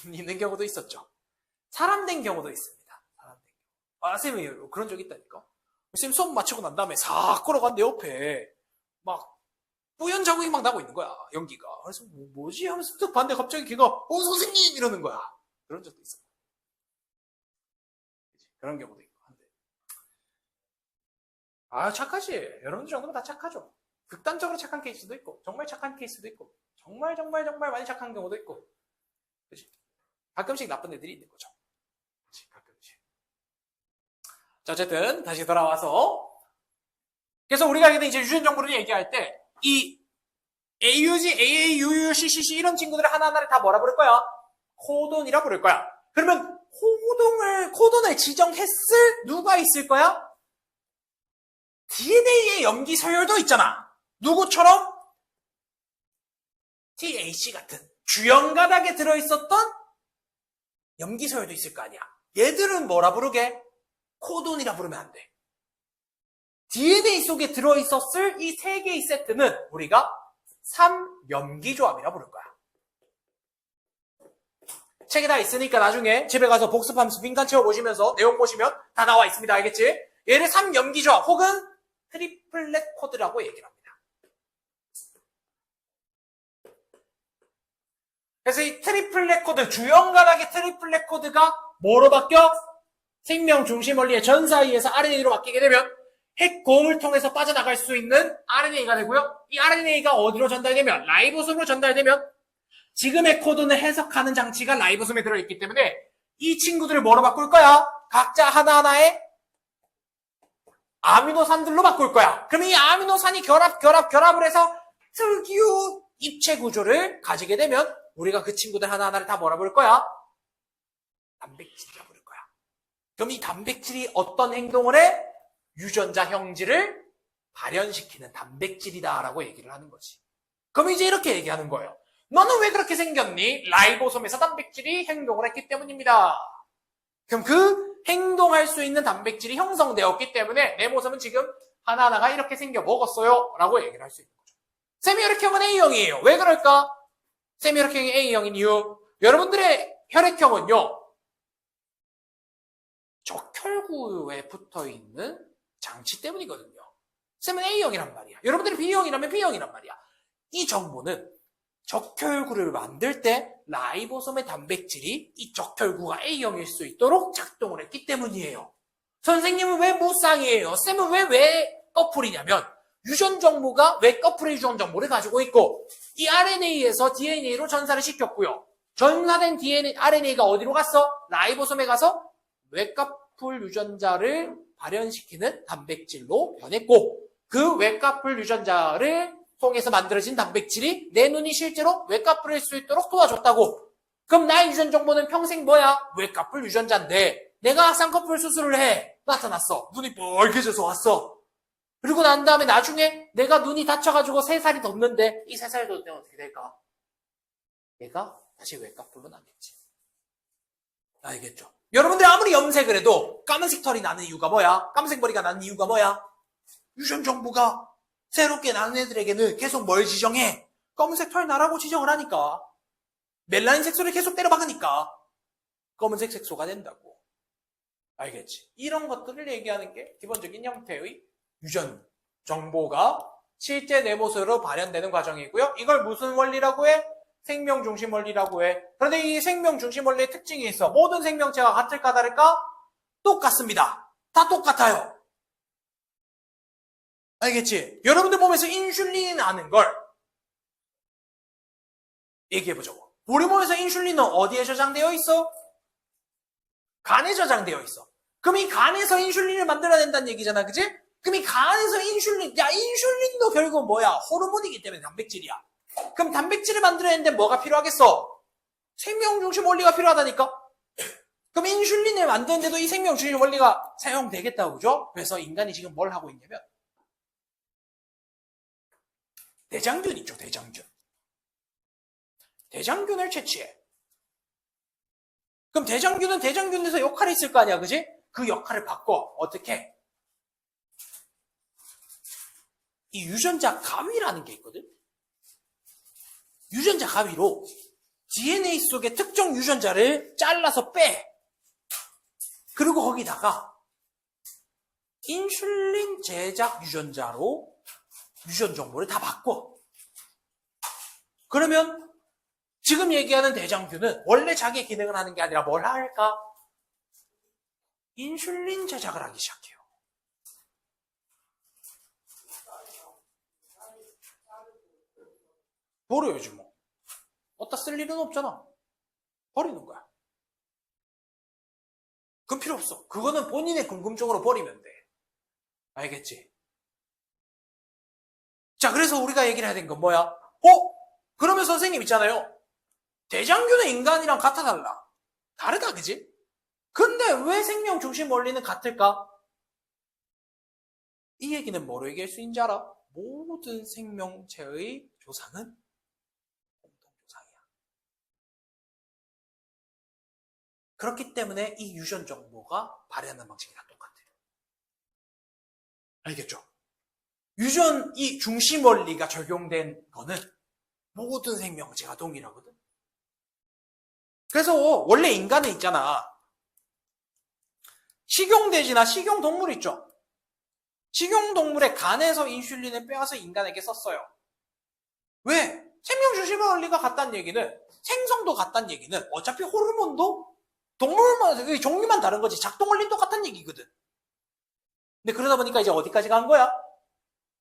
있는 경우도 있었죠. 사람 된 경우도 있습니다. 사람 된 경우. 쌤이 그런 적 있다니까. 쌤 수업 마치고 난 다음에 싹 걸어간 내 옆에 뿌연 자국이 나고 있는 거야. 연기가. 그래서 뭐지? 하면서 딱 봤는데 갑자기 걔가 선생님! 이러는 거야. 그런 적도 있어. 그런 경우도 있고 한데. 착하지. 여러분들 정도면 다 착하죠. 극단적으로 착한 케이스도 있고 정말 착한 케이스도 있고 정말 많이 착한 경우도 있고. 그치? 가끔씩 나쁜 애들이 있는 거죠. 가끔씩. 자, 어쨌든 다시 돌아와서 그래서 우리가 이제 유전 정보를 얘기할 때 이 AUG, AA, UU, CCC 이런 친구들을 하나하나를 다 뭐라 부를 거야? 코돈이라 부를 거야. 그러면 코돈을 지정했을 누가 있을 거야? DNA의 염기 서열도 있잖아. 누구처럼? TAC 같은 주연 가닥에 들어있었던 염기 서열도 있을 거 아니야. 얘들은 뭐라 부르게? 코돈이라 부르면 안 돼. DNA 속에 들어있었을 이 세 개의 세트는 우리가 3염기조합이라 부를 거야. 책에 다 있으니까 나중에 집에 가서 복습하면서 빈칸 채워보시면서 내용 보시면 다 나와 있습니다. 알겠지? 얘를 3염기조합 혹은 트리플렛 코드라고 얘기를 합니다. 그래서 이 트리플렛 코드, 주연가닥의 트리플렛 코드가 뭐로 바뀌어? 생명 중심 원리의 전사위에서 RNA로 바뀌게 되면 핵공을 통해서 빠져나갈 수 있는 RNA가 되고요. 이 RNA가 어디로 전달되면? 라이보솜으로 전달되면 지금의 코드를 해석하는 장치가 라이보솜에 들어있기 때문에 이 친구들을 뭐로 바꿀 거야? 각자 하나하나의 아미노산들로 바꿀 거야. 그럼 이 아미노산이 결합을 해서 특유 입체 구조를 가지게 되면 우리가 그 친구들 하나하나를 다 뭐라 부를 거야? 단백질이라 부를 거야. 그럼 이 단백질이 어떤 행동을 해? 유전자 형질을 발현시키는 단백질이다라고 얘기를 하는 거지. 그럼 이제 이렇게 얘기하는 거예요. 너는 왜 그렇게 생겼니? 라이보솜에서 단백질이 행동을 했기 때문입니다. 그럼 그 행동할 수 있는 단백질이 형성되었기 때문에 내 모습은 지금 하나하나가 이렇게 생겨 먹었어요 라고 얘기를 할 수 있는 거죠. 세미혈액형은 A형이에요. 왜 그럴까? 세미혈액형이 A형인 이유, 여러분들의 혈액형은요 적혈구에 붙어있는 장치 때문이거든요. 쌤은 A형이란 말이야. 여러분들이 B형이라면 B형이란 말이야. 이 정보는 적혈구를 만들 때 라이보솜의 단백질이 이 적혈구가 A형일 수 있도록 작동을 했기 때문이에요. 선생님은 왜 무쌍이에요? 쌤은 왜 커플이냐면 유전 정보가 왜 커플의 유전 정보를 가지고 있고 이 RNA에서 DNA로 전사를 시켰고요. 전사된 RNA가 어디로 갔어? 라이보솜에 가서 외꺼풀 유전자를 발현시키는 단백질로 변했고 그 외꺼풀 유전자를 통해서 만들어진 단백질이 내 눈이 실제로 외꺼풀일 수 있도록 도와줬다고. 그럼 나의 유전 정보는 평생 뭐야? 외꺼풀 유전자인데 내가 쌍꺼풀 수술을 해. 나타났어. 눈이 빨개져서 왔어. 그리고 난 다음에 나중에 내가 눈이 다쳐가지고 3살이 덮는데 이 3살 덮을 때는 어떻게 될까? 얘가 다시 외꺼풀로 나겠지. 알겠죠? 여러분들 아무리 염색을 해도 까만색 털이 나는 이유가 뭐야? 까만색 머리가 나는 이유가 뭐야? 유전 정보가 새롭게 나는 애들에게는 계속 뭘 지정해? 검은색 털 나라고 지정을 하니까. 멜라닌 색소를 계속 때려박으니까 검은색 색소가 된다고. 알겠지? 이런 것들을 얘기하는 게 기본적인 형태의 유전 정보가 실제 내 모습으로 발현되는 과정이고요. 이걸 무슨 원리라고 해? 생명 중심 원리라고 해. 그런데 이 생명 중심 원리의 특징이 있어. 모든 생명체가 같을까 다를까? 똑같습니다. 다 똑같아요. 알겠지? 여러분들 몸에서 인슐린이 나는 걸 얘기해보자고. 우리 몸에서 인슐린은 어디에 저장되어 있어? 간에 저장되어 있어. 그럼 이 간에서 인슐린을 만들어낸다는 얘기잖아. 그치? 그럼 이 간에서 인슐린도 결국은 뭐야? 호르몬이기 때문에 단백질이야. 그럼 단백질을 만들어내는데 뭐가 필요하겠어? 생명 중심 원리가 필요하다니까? 그럼 인슐린을 만드는데도 이 생명 중심 원리가 사용되겠다고, 그죠? 그래서 인간이 지금 뭘 하고 있냐면 대장균 있죠, 대장균. 대장균을 채취해. 그럼 대장균은 대장균에서 역할이 있을 거 아니야, 그지? 그 역할을 바꿔. 어떻게? 이 유전자 가위라는 게 있거든? 유전자 가위로 DNA 속의 특정 유전자를 잘라서 빼. 그리고 거기다가 인슐린 제작 유전자로 유전 정보를 다 바꿔. 그러면 지금 얘기하는 대장균은 원래 자기 기능을 하는 게 아니라 뭘 할까? 인슐린 제작을 하기 시작해요. 버려야지 뭐. 어디다 쓸 일은 없잖아. 버리는 거야. 그건 필요 없어. 그거는 본인의 궁금증으로 버리면 돼. 알겠지? 자, 그래서 우리가 얘기를 해야 되는 건 뭐야? 그러면 선생님 있잖아요. 대장균은 인간이랑 같아 달라. 다르다, 그지? 근데 왜 생명 중심 원리는 같을까? 이 얘기는 뭐로 얘기할 수 있는지 알아? 모든 생명체의 조상은 공동조상이야. 그렇기 때문에 이 유전 정보가 발현하는 방식이 다 똑같아요. 알겠죠? 유전 이 중심 원리가 적용된 거는 모든 생명체가 동일하거든. 그래서 원래 인간은 있잖아. 식용돼지나 식용동물 있죠? 식용동물의 간에서 인슐린을 빼와서 인간에게 썼어요. 왜? 생명 중심 원리가 같다는 얘기는, 생성도 같다는 얘기는 어차피 호르몬도 동물만 종류만 다른 거지 작동 원리는 똑같다는 얘기거든. 근데 그러다 보니까 이제 어디까지 간 거야?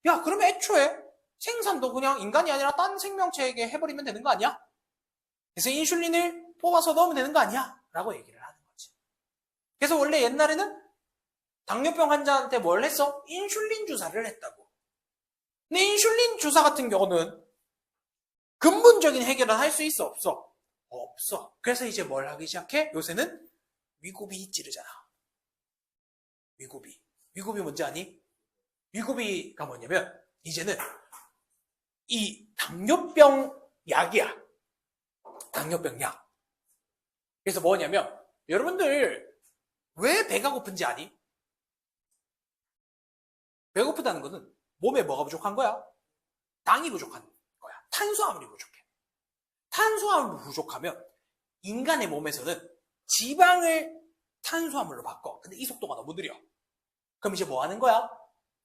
야, 그러면 애초에 생산도 그냥 인간이 아니라 딴 생명체에게 해버리면 되는 거 아니야? 그래서 인슐린을 뽑아서 넣으면 되는 거 아니야? 라고 얘기를 하는 거지. 그래서 원래 옛날에는 당뇨병 환자한테 뭘 했어? 인슐린 주사를 했다고. 근데 인슐린 주사 같은 경우는 근본적인 해결은 할 수 있어? 없어? 없어. 그래서 이제 뭘 하기 시작해? 요새는 위고비 찌르잖아. 위고비. 위고비 뭔지 아니? 위고비가 뭐냐면 이제는 이 당뇨병 약이야. 당뇨병 약. 그래서 뭐냐면 여러분들 왜 배가 고픈지 아니? 배고프다는 거는 몸에 뭐가 부족한 거야? 당이 부족한 거야. 탄수화물이 부족해. 탄수화물이 부족하면 인간의 몸에서는 지방을 탄수화물로 바꿔. 근데 이 속도가 너무 느려. 그럼 이제 뭐 하는 거야?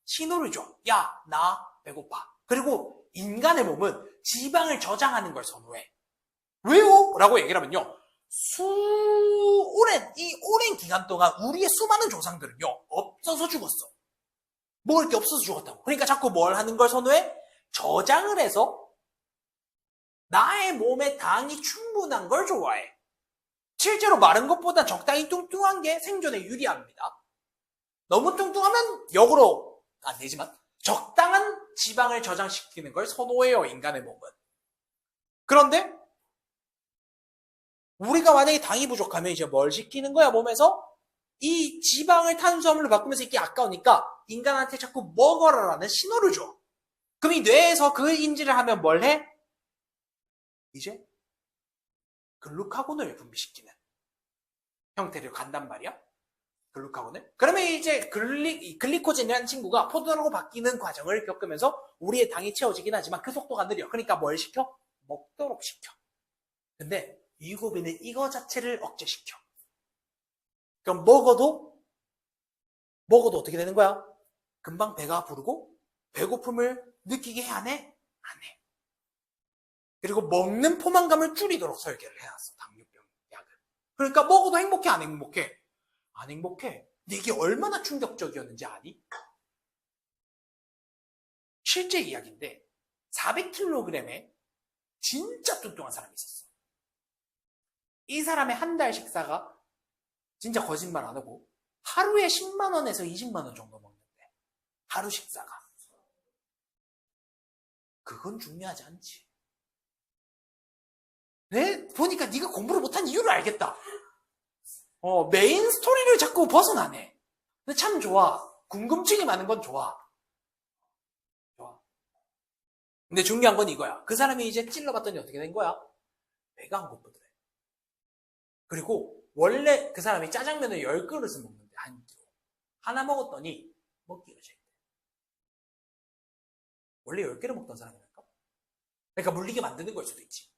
신호를 줘. 야, 나 배고파. 그리고 인간의 몸은 지방을 저장하는 걸 선호해. 왜요? 라고 얘기를 하면요. 오랜 기간 동안 우리의 수많은 조상들은요, 없어서 죽었어. 먹을 게 없어서 죽었다고. 그러니까 자꾸 뭘 하는 걸 선호해? 저장을 해서 나의 몸에 당이 충분한 걸 좋아해. 실제로 마른 것보다 적당히 뚱뚱한 게 생존에 유리합니다. 너무 뚱뚱하면 역으로 안 되지만 적당한 지방을 저장시키는 걸 선호해요, 인간의 몸은. 그런데 우리가 만약에 당이 부족하면 이제 뭘 시키는 거야, 몸에서? 이 지방을 탄수화물로 바꾸면서 이게 아까우니까 인간한테 자꾸 먹어라라는 신호를 줘. 그럼 이 뇌에서 그 인지를 하면 뭘 해? 이제 글루카곤을 분비시키는 형태를 간단 말이야. 글루카곤을. 그러면 이제 글리코젠이라는 친구가 포도당으로 바뀌는 과정을 겪으면서 우리의 당이 채워지긴 하지만 그 속도가 느려. 그러니까 뭘 시켜? 먹도록 시켜. 근데 위고비는 이거 자체를 억제시켜. 그럼 먹어도 어떻게 되는 거야? 금방 배가 부르고 배고픔을 느끼게 해, 안 해? 안 해. 그리고 먹는 포만감을 줄이도록 설계를 해놨어, 당뇨병 약을. 그러니까 먹어도 행복해, 안 행복해? 안 행복해. 근데 이게 얼마나 충격적이었는지 아니? 실제 이야기인데 400kg에 진짜 뚱뚱한 사람이 있었어. 이 사람의 한 달 식사가 진짜 거짓말 안 하고 하루에 10만 원에서 20만 원 정도 먹는데, 하루 식사가. 그건 중요하지 않지. 네? 보니까 네가 공부를 못한 이유를 알겠다. 메인 스토리를 자꾸 벗어나네. 근데 참 좋아. 궁금증이 많은 건 좋아. 좋아. 근데 중요한 건 이거야. 그 사람이 이제 찔러봤더니 어떻게 된 거야? 배가 안 고프더래. 그리고 원래 그 사람이 짜장면을 10그릇을 먹는데, 한 끼로. 하나 먹었더니 먹기가 싫대. 원래 10개를 먹던 사람이랄까? 그러니까 물리게 만드는 걸 수도 있지.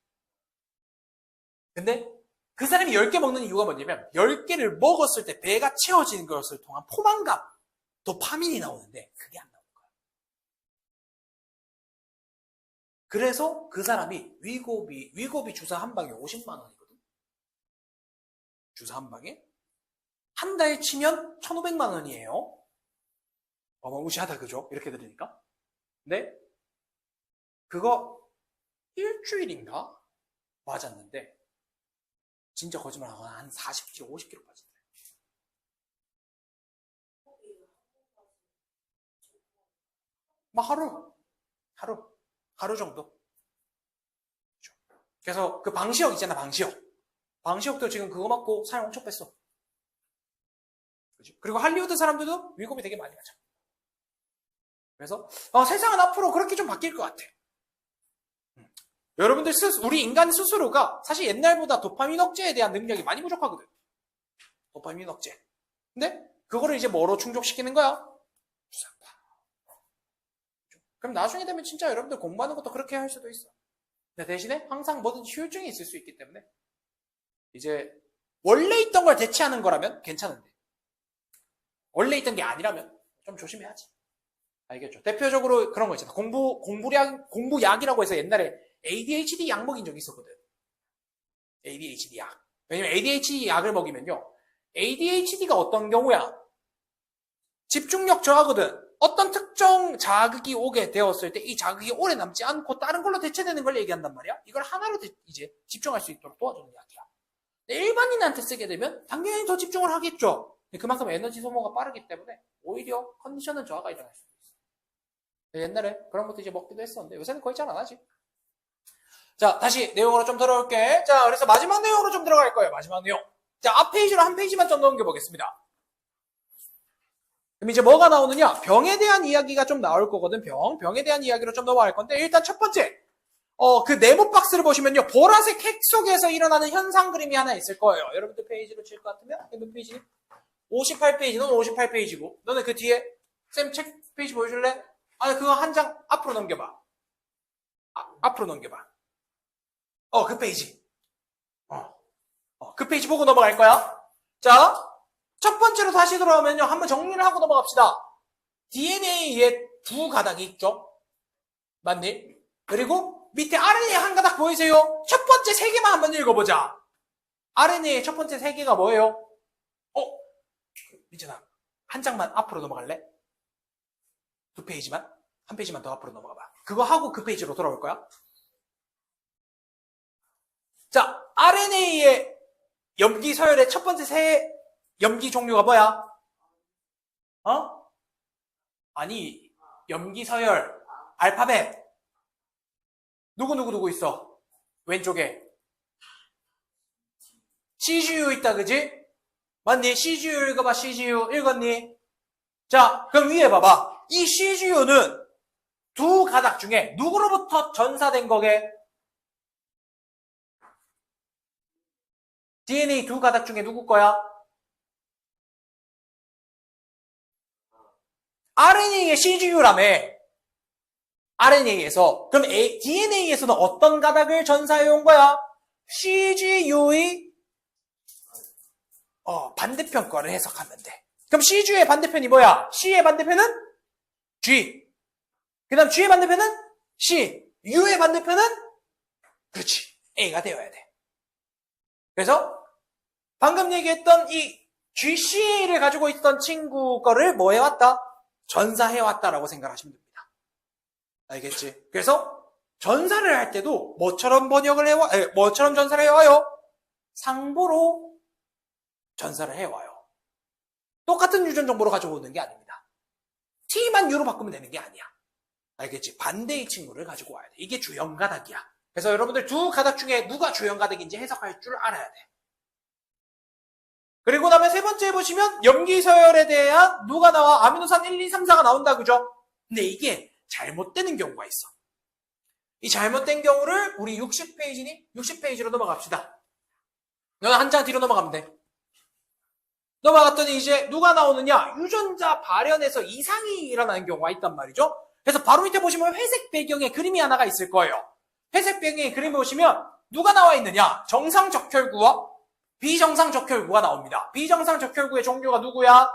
근데 그 사람이 10개 먹는 이유가 뭐냐면 10개를 먹었을 때 배가 채워지는 것을 통한 포만감, 도파민이 나오는데 그게 안 나오는 거야. 그래서 그 사람이 위고비 주사 한 방에 50만 원이거든. 주사 한 방에 한 달 치면 1,500만 원이에요. 어마무시하다, 그죠? 이렇게 들으니까. 근데 그거 일주일인가 맞았는데 진짜 거짓말 안 하고 한 40kg, 50kg 빠지더래. 뭐 하루 정도. 그래서 그 방시혁 있잖아, 방시혁도 지금 그거 맞고 살 엄청 뺐어. 그리고 할리우드 사람들도 위고비 되게 많이 하죠. 그래서 세상은 앞으로 그렇게 좀 바뀔 것 같아. 여러분들 우리 인간 스스로가 사실 옛날보다 도파민 억제에 대한 능력이 많이 부족하거든. 도파민 억제. 근데 그거를 이제 뭐로 충족시키는 거야? 주사파. 그럼 나중에 되면 진짜 여러분들 공부하는 것도 그렇게 할 수도 있어. 근데 대신에 항상 뭐든지 효율증이 있을 수 있기 때문에 이제 원래 있던 걸 대체하는 거라면 괜찮은데 원래 있던 게 아니라면 좀 조심해야지. 알겠죠? 대표적으로 그런 거 있잖아. 공부약이라고 해서 옛날에 ADHD 약 먹인 적이 있었거든. ADHD 약. 왜냐면 ADHD 약을 먹이면요. ADHD가 어떤 경우야? 집중력 저하거든. 어떤 특정 자극이 오게 되었을 때 이 자극이 오래 남지 않고 다른 걸로 대체되는 걸 얘기한단 말이야. 이걸 하나로 이제 집중할 수 있도록 도와주는 약이야. 일반인한테 쓰게 되면 당연히 더 집중을 하겠죠. 그만큼 에너지 소모가 빠르기 때문에 오히려 컨디션은 저하가 일어날 수도 있어. 옛날에 그런 것도 이제 먹기도 했었는데 요새는 거의 잘 안 하지. 자, 다시 내용으로 좀 들어올게. 자, 그래서 마지막 내용으로 좀 들어갈 거예요. 마지막 내용. 자, 앞 페이지로 한 페이지만 좀 넘겨보겠습니다. 그럼 이제 뭐가 나오느냐? 병에 대한 이야기가 좀 나올 거거든. 병에 대한 이야기로 좀 넘어갈 건데 일단 첫 번째. 그 네모 박스를 보시면요. 보라색 핵 속에서 일어나는 현상 그림이 하나 있을 거예요. 여러분들 페이지로 칠 것 같으면 몇 페이지? 58페이지. 너는 58페이지고. 너는 그 뒤에 쌤 책 페이지 보여줄래? 아니 그거 한 장 앞으로 넘겨봐. 앞으로 넘겨봐. 그 페이지. 그 페이지 보고 넘어갈 거야. 자, 첫 번째로 다시 돌아오면요. 한번 정리를 하고 넘어갑시다. DNA에 두 가닥이 있죠. 맞니? 그리고 밑에 RNA 한 가닥 보이세요? 첫 번째 세 개만 한번 읽어보자. RNA의 첫 번째 세 개가 뭐예요? 민준아, 한 장만 앞으로 넘어갈래? 두 페이지만? 한 페이지만 더 앞으로 넘어가봐. 그거 하고 그 페이지로 돌아올 거야. 자, RNA의 염기 서열의 첫 번째 세 염기 종류가 뭐야? 아니, 염기 서열, 알파벳. 누구 있어? 왼쪽에. CGU 있다, 그지? 맞니? CGU 읽어봐, CGU. 읽었니? 자, 그럼 위에 봐봐. 이 CGU는 두 가닥 중에 누구로부터 전사된 거게? DNA 두 가닥 중에 누구 거야? RNA의 CGU라며. RNA에서. 그럼 DNA에서는 어떤 가닥을 전사해 온 거야? CGU의 반대편 거를 해석하면 돼. 그럼 CGU의 반대편이 뭐야? C의 반대편은 G. 그 다음 G의 반대편은 C. U의 반대편은 그렇지. A가 되어야 돼. 그래서 방금 얘기했던 이 GCA를 가지고 있던 친구 거를 뭐 해왔다? 전사해왔다라고 생각하시면 됩니다. 알겠지? 그래서 전사를 할 때도 뭐처럼 뭐처럼 전사를 해와요? 상보로 전사를 해와요. 똑같은 유전 정보로 가지고 오는 게 아닙니다. T만 U로 바꾸면 되는 게 아니야. 알겠지? 반대의 친구를 가지고 와야 돼. 이게 주형 가닥이야. 그래서 여러분들 두 가닥 중에 누가 주형 가닥인지 해석할 줄 알아야 돼. 그리고 나면 세 번째 보시면 염기 서열에 대한 누가 나와? 아미노산 1, 2, 3, 4가 나온다, 그죠? 근데 이게 잘못되는 경우가 있어. 이 잘못된 경우를 우리 60페이지니? 60페이지로 넘어갑시다. 너는 한 장 뒤로 넘어가면 돼. 넘어갔더니 이제 누가 나오느냐? 유전자 발현에서 이상이 일어나는 경우가 있단 말이죠. 그래서 바로 밑에 보시면 회색 배경의 그림이 하나가 있을 거예요. 회색 배경의 그림을 보시면 누가 나와 있느냐? 정상 적혈구와 비정상 적혈구가 나옵니다. 비정상 적혈구의 종류가 누구야?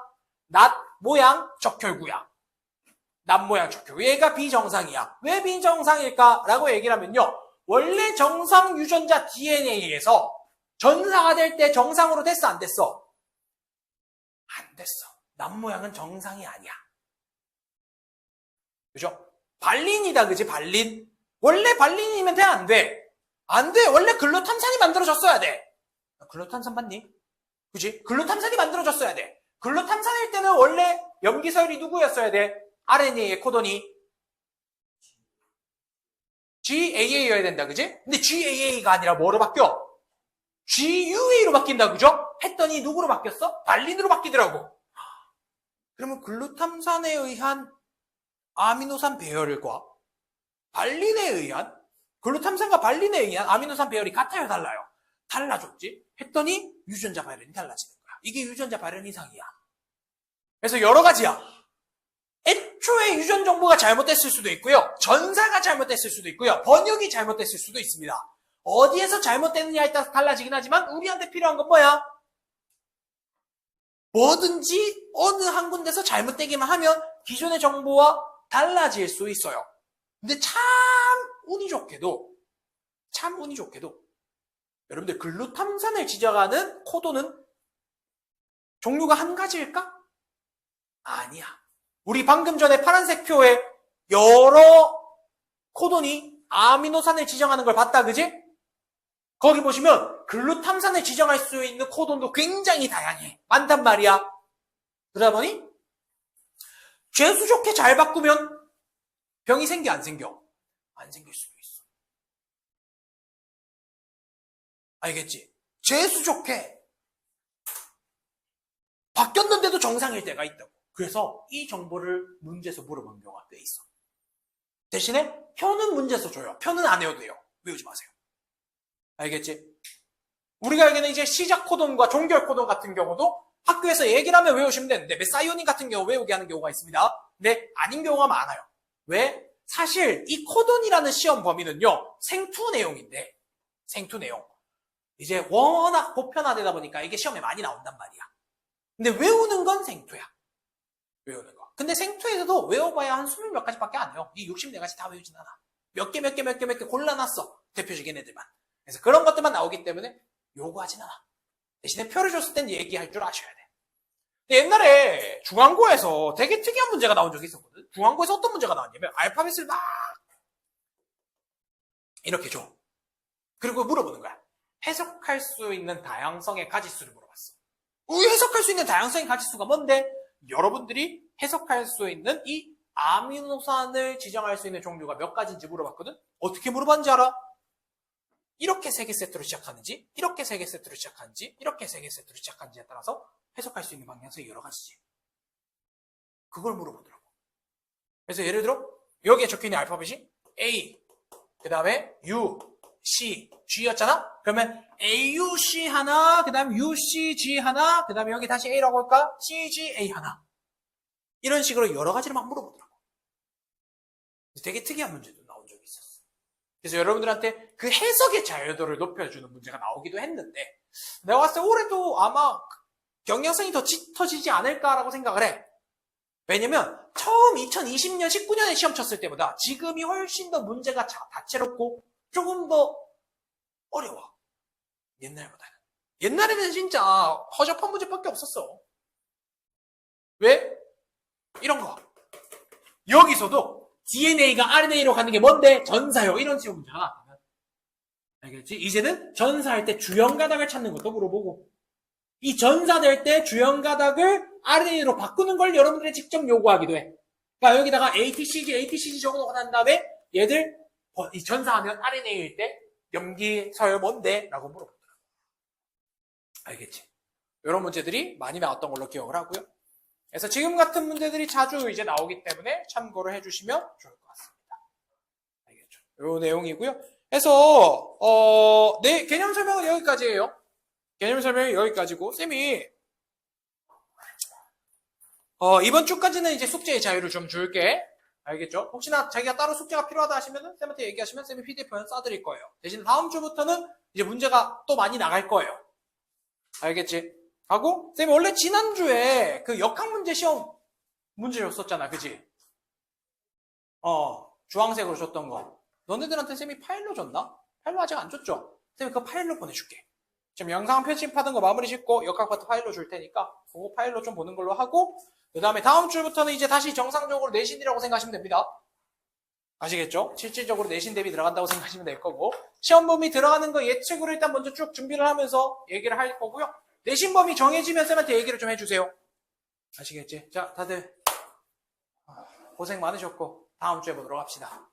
낫 모양 적혈구야. 낫 모양 적혈구. 얘가 비정상이야. 왜 비정상일까? 라고 얘기를 하면요. 원래 정상 유전자 DNA에서 전사가 될 때 정상으로 됐어, 안 됐어? 안 됐어. 낫 모양은 정상이 아니야. 그죠? 발린이다, 그지? 발린. 원래 발린이면 돼, 안 돼? 안 돼. 원래 글루탐산이 만들어졌어야 돼. 글루탐산 봤니? 그지? 글루탐산이 만들어졌어야 돼. 글루탐산일 때는 원래 염기서열이 누구였어야 돼? RNA의 코돈이 GAA여야 된다, 그지? 근데 GAA가 아니라 뭐로 바뀌어? GUA로 바뀐다, 그죠? 했더니 누구로 바뀌었어? 발린으로 바뀌더라고. 그러면 글루탐산에 의한 아미노산 배열과 발린에 의한 글루탐산과 발린에 의한 아미노산 배열이 같아요, 달라요? 달라졌지? 했더니 유전자 발현이 달라지는 거야. 이게 유전자 발현 이상이야. 그래서 여러 가지야. 애초에 유전 정보가 잘못됐을 수도 있고요. 전사가 잘못됐을 수도 있고요. 번역이 잘못됐을 수도 있습니다. 어디에서 잘못됐느냐에 따라서 달라지긴 하지만 우리한테 필요한 건 뭐야? 뭐든지 어느 한 군데서 잘못되기만 하면 기존의 정보와 달라질 수 있어요. 근데 참 운이 좋게도 여러분들 글루탐산을 지정하는 코도는 종류가 한 가지일까? 아니야. 우리 방금 전에 파란색 표에 여러 코돈이 아미노산을 지정하는 걸 봤다, 그지? 거기 보시면 글루탐산을 지정할 수 있는 코돈도 굉장히 다양해. 많단 말이야. 그러다 보니 죄수 좋게 잘 바꾸면 병이 생겨, 안 생겨? 안 생길 수도 있어. 알겠지? 죄수 좋게 바뀌었는데도 정상일 때가 있다고. 그래서 이 정보를 문제에서 물어보는 경우가 꽤 있어. 대신에 표는 문제에서 줘요. 표는 안 외워도 돼요. 외우지 마세요. 알겠지? 우리가 알기는 이제 시작 코돈과 종결 코돈 같은 경우도 학교에서 얘기를 하면 외우시면 되는데 메사이오닌 같은 경우 외우게 하는 경우가 있습니다. 근데 아닌 경우가 많아요. 왜? 사실 이 코돈이라는 시험 범위는요. 생투 내용인데 생투 내용. 이제 워낙 보편화되다 보니까 이게 시험에 많이 나온단 말이야. 근데 외우는 건 생투야. 외우는 거. 근데 생투에서도 외워봐야 한 20몇 가지밖에 안 해요. 이 64가지 다 외우진 않아. 몇 개 골라놨어. 대표적인 애들만. 그래서 그런 것들만 나오기 때문에 요구하진 않아. 대신에 표를 줬을 땐 얘기할 줄 아셔야 돼. 근데 옛날에 중앙고에서 되게 특이한 문제가 나온 적이 있었거든. 중앙고에서 어떤 문제가 나왔냐면 알파벳을 막 이렇게 줘. 그리고 물어보는 거야. 해석할 수 있는 다양성의 가지수를 물어봤어. 해석할 수 있는 다양성의 가지수가 뭔데? 여러분들이 해석할 수 있는 이 아미노산을 지정할 수 있는 종류가 몇 가지인지 물어봤거든? 어떻게 물어봤는지 알아? 이렇게 3개 세트로 시작하는지, 이렇게 3개 세트로 시작하는지, 이렇게 3개 세트로 시작하는지에 따라서 해석할 수 있는 방향성이 여러 가지지. 그걸 물어보더라고. 그래서 예를 들어 여기에 적혀있는 알파벳이 A, 그 다음에 U, C, G였잖아? 그러면 AUC 하나, 그 다음에 UCG 하나, 그 다음에 여기 다시 A라고 할까? CGA 하나. 이런 식으로 여러 가지를 막 물어보더라고. 되게 특이한 문제도 나온 적이 있었어. 그래서 여러분들한테 그 해석의 자유도를 높여주는 문제가 나오기도 했는데 내가 봤을 때 올해도 아마 경향성이 더 짙어지지 않을까라고 생각을 해. 왜냐면 처음 2020년, 19년에 시험 쳤을 때보다 지금이 훨씬 더 문제가 다채롭고 조금 더 어려워. 옛날보다는. 옛날에는 진짜 허접한 문제밖에 없었어. 왜? 이런 거. 여기서도 DNA가 RNA로 가는 게 뭔데? 전사요. 이런 식으로 문제가 나왔다면. 알겠지? 이제는 전사할 때 주연 가닥을 찾는 것도 물어보고 이 전사될 때 주연 가닥을 RNA로 바꾸는 걸 여러분들이 직접 요구하기도 해. 그러니까 여기다가 ATCG 적어놓고 난 다음에 얘들 이 전사하면 RNA일 때 염기서열 뭔데? 라고 물어보더라고. 알겠지? 이런 문제들이 많이 나왔던 걸로 기억을 하고요. 그래서 지금 같은 문제들이 자주 이제 나오기 때문에 참고를 해주시면 좋을 것 같습니다. 알겠죠? 요 내용이고요. 그래서 네, 개념 설명은 여기까지예요. 개념 설명이 여기까지고 쌤이 이번 주까지는 이제 숙제의 자유를 좀 줄게. 알겠죠? 혹시나 자기가 따로 숙제가 필요하다 하시면은 쌤한테 얘기하시면 쌤이 PDF는 쏴드릴 거예요. 대신 다음 주부터는 이제 문제가 또 많이 나갈 거예요. 알겠지? 하고 쌤이 원래 지난주에 그 역학 문제 시험 문제 줬었잖아. 그지? 주황색으로 줬던 거. 너네들한테 쌤이 파일로 줬나? 파일로 아직 안 줬죠? 쌤이 그 파일로 보내줄게. 지금 영상 편집하던 거 마무리 짓고 역학 파트 파일로 줄 테니까 그거 파일로 좀 보는 걸로 하고 그 다음에 다음 주부터는 이제 다시 정상적으로 내신이라고 생각하시면 됩니다. 아시겠죠? 실질적으로 내신 대비 들어간다고 생각하시면 될 거고 시험 범위 들어가는 거 예측으로 일단 먼저 쭉 준비를 하면서 얘기를 할 거고요. 내신 범위 정해지면 쌤한테 얘기를 좀 해주세요. 아시겠지? 자, 다들 고생 많으셨고 다음 주에 보도록 합시다.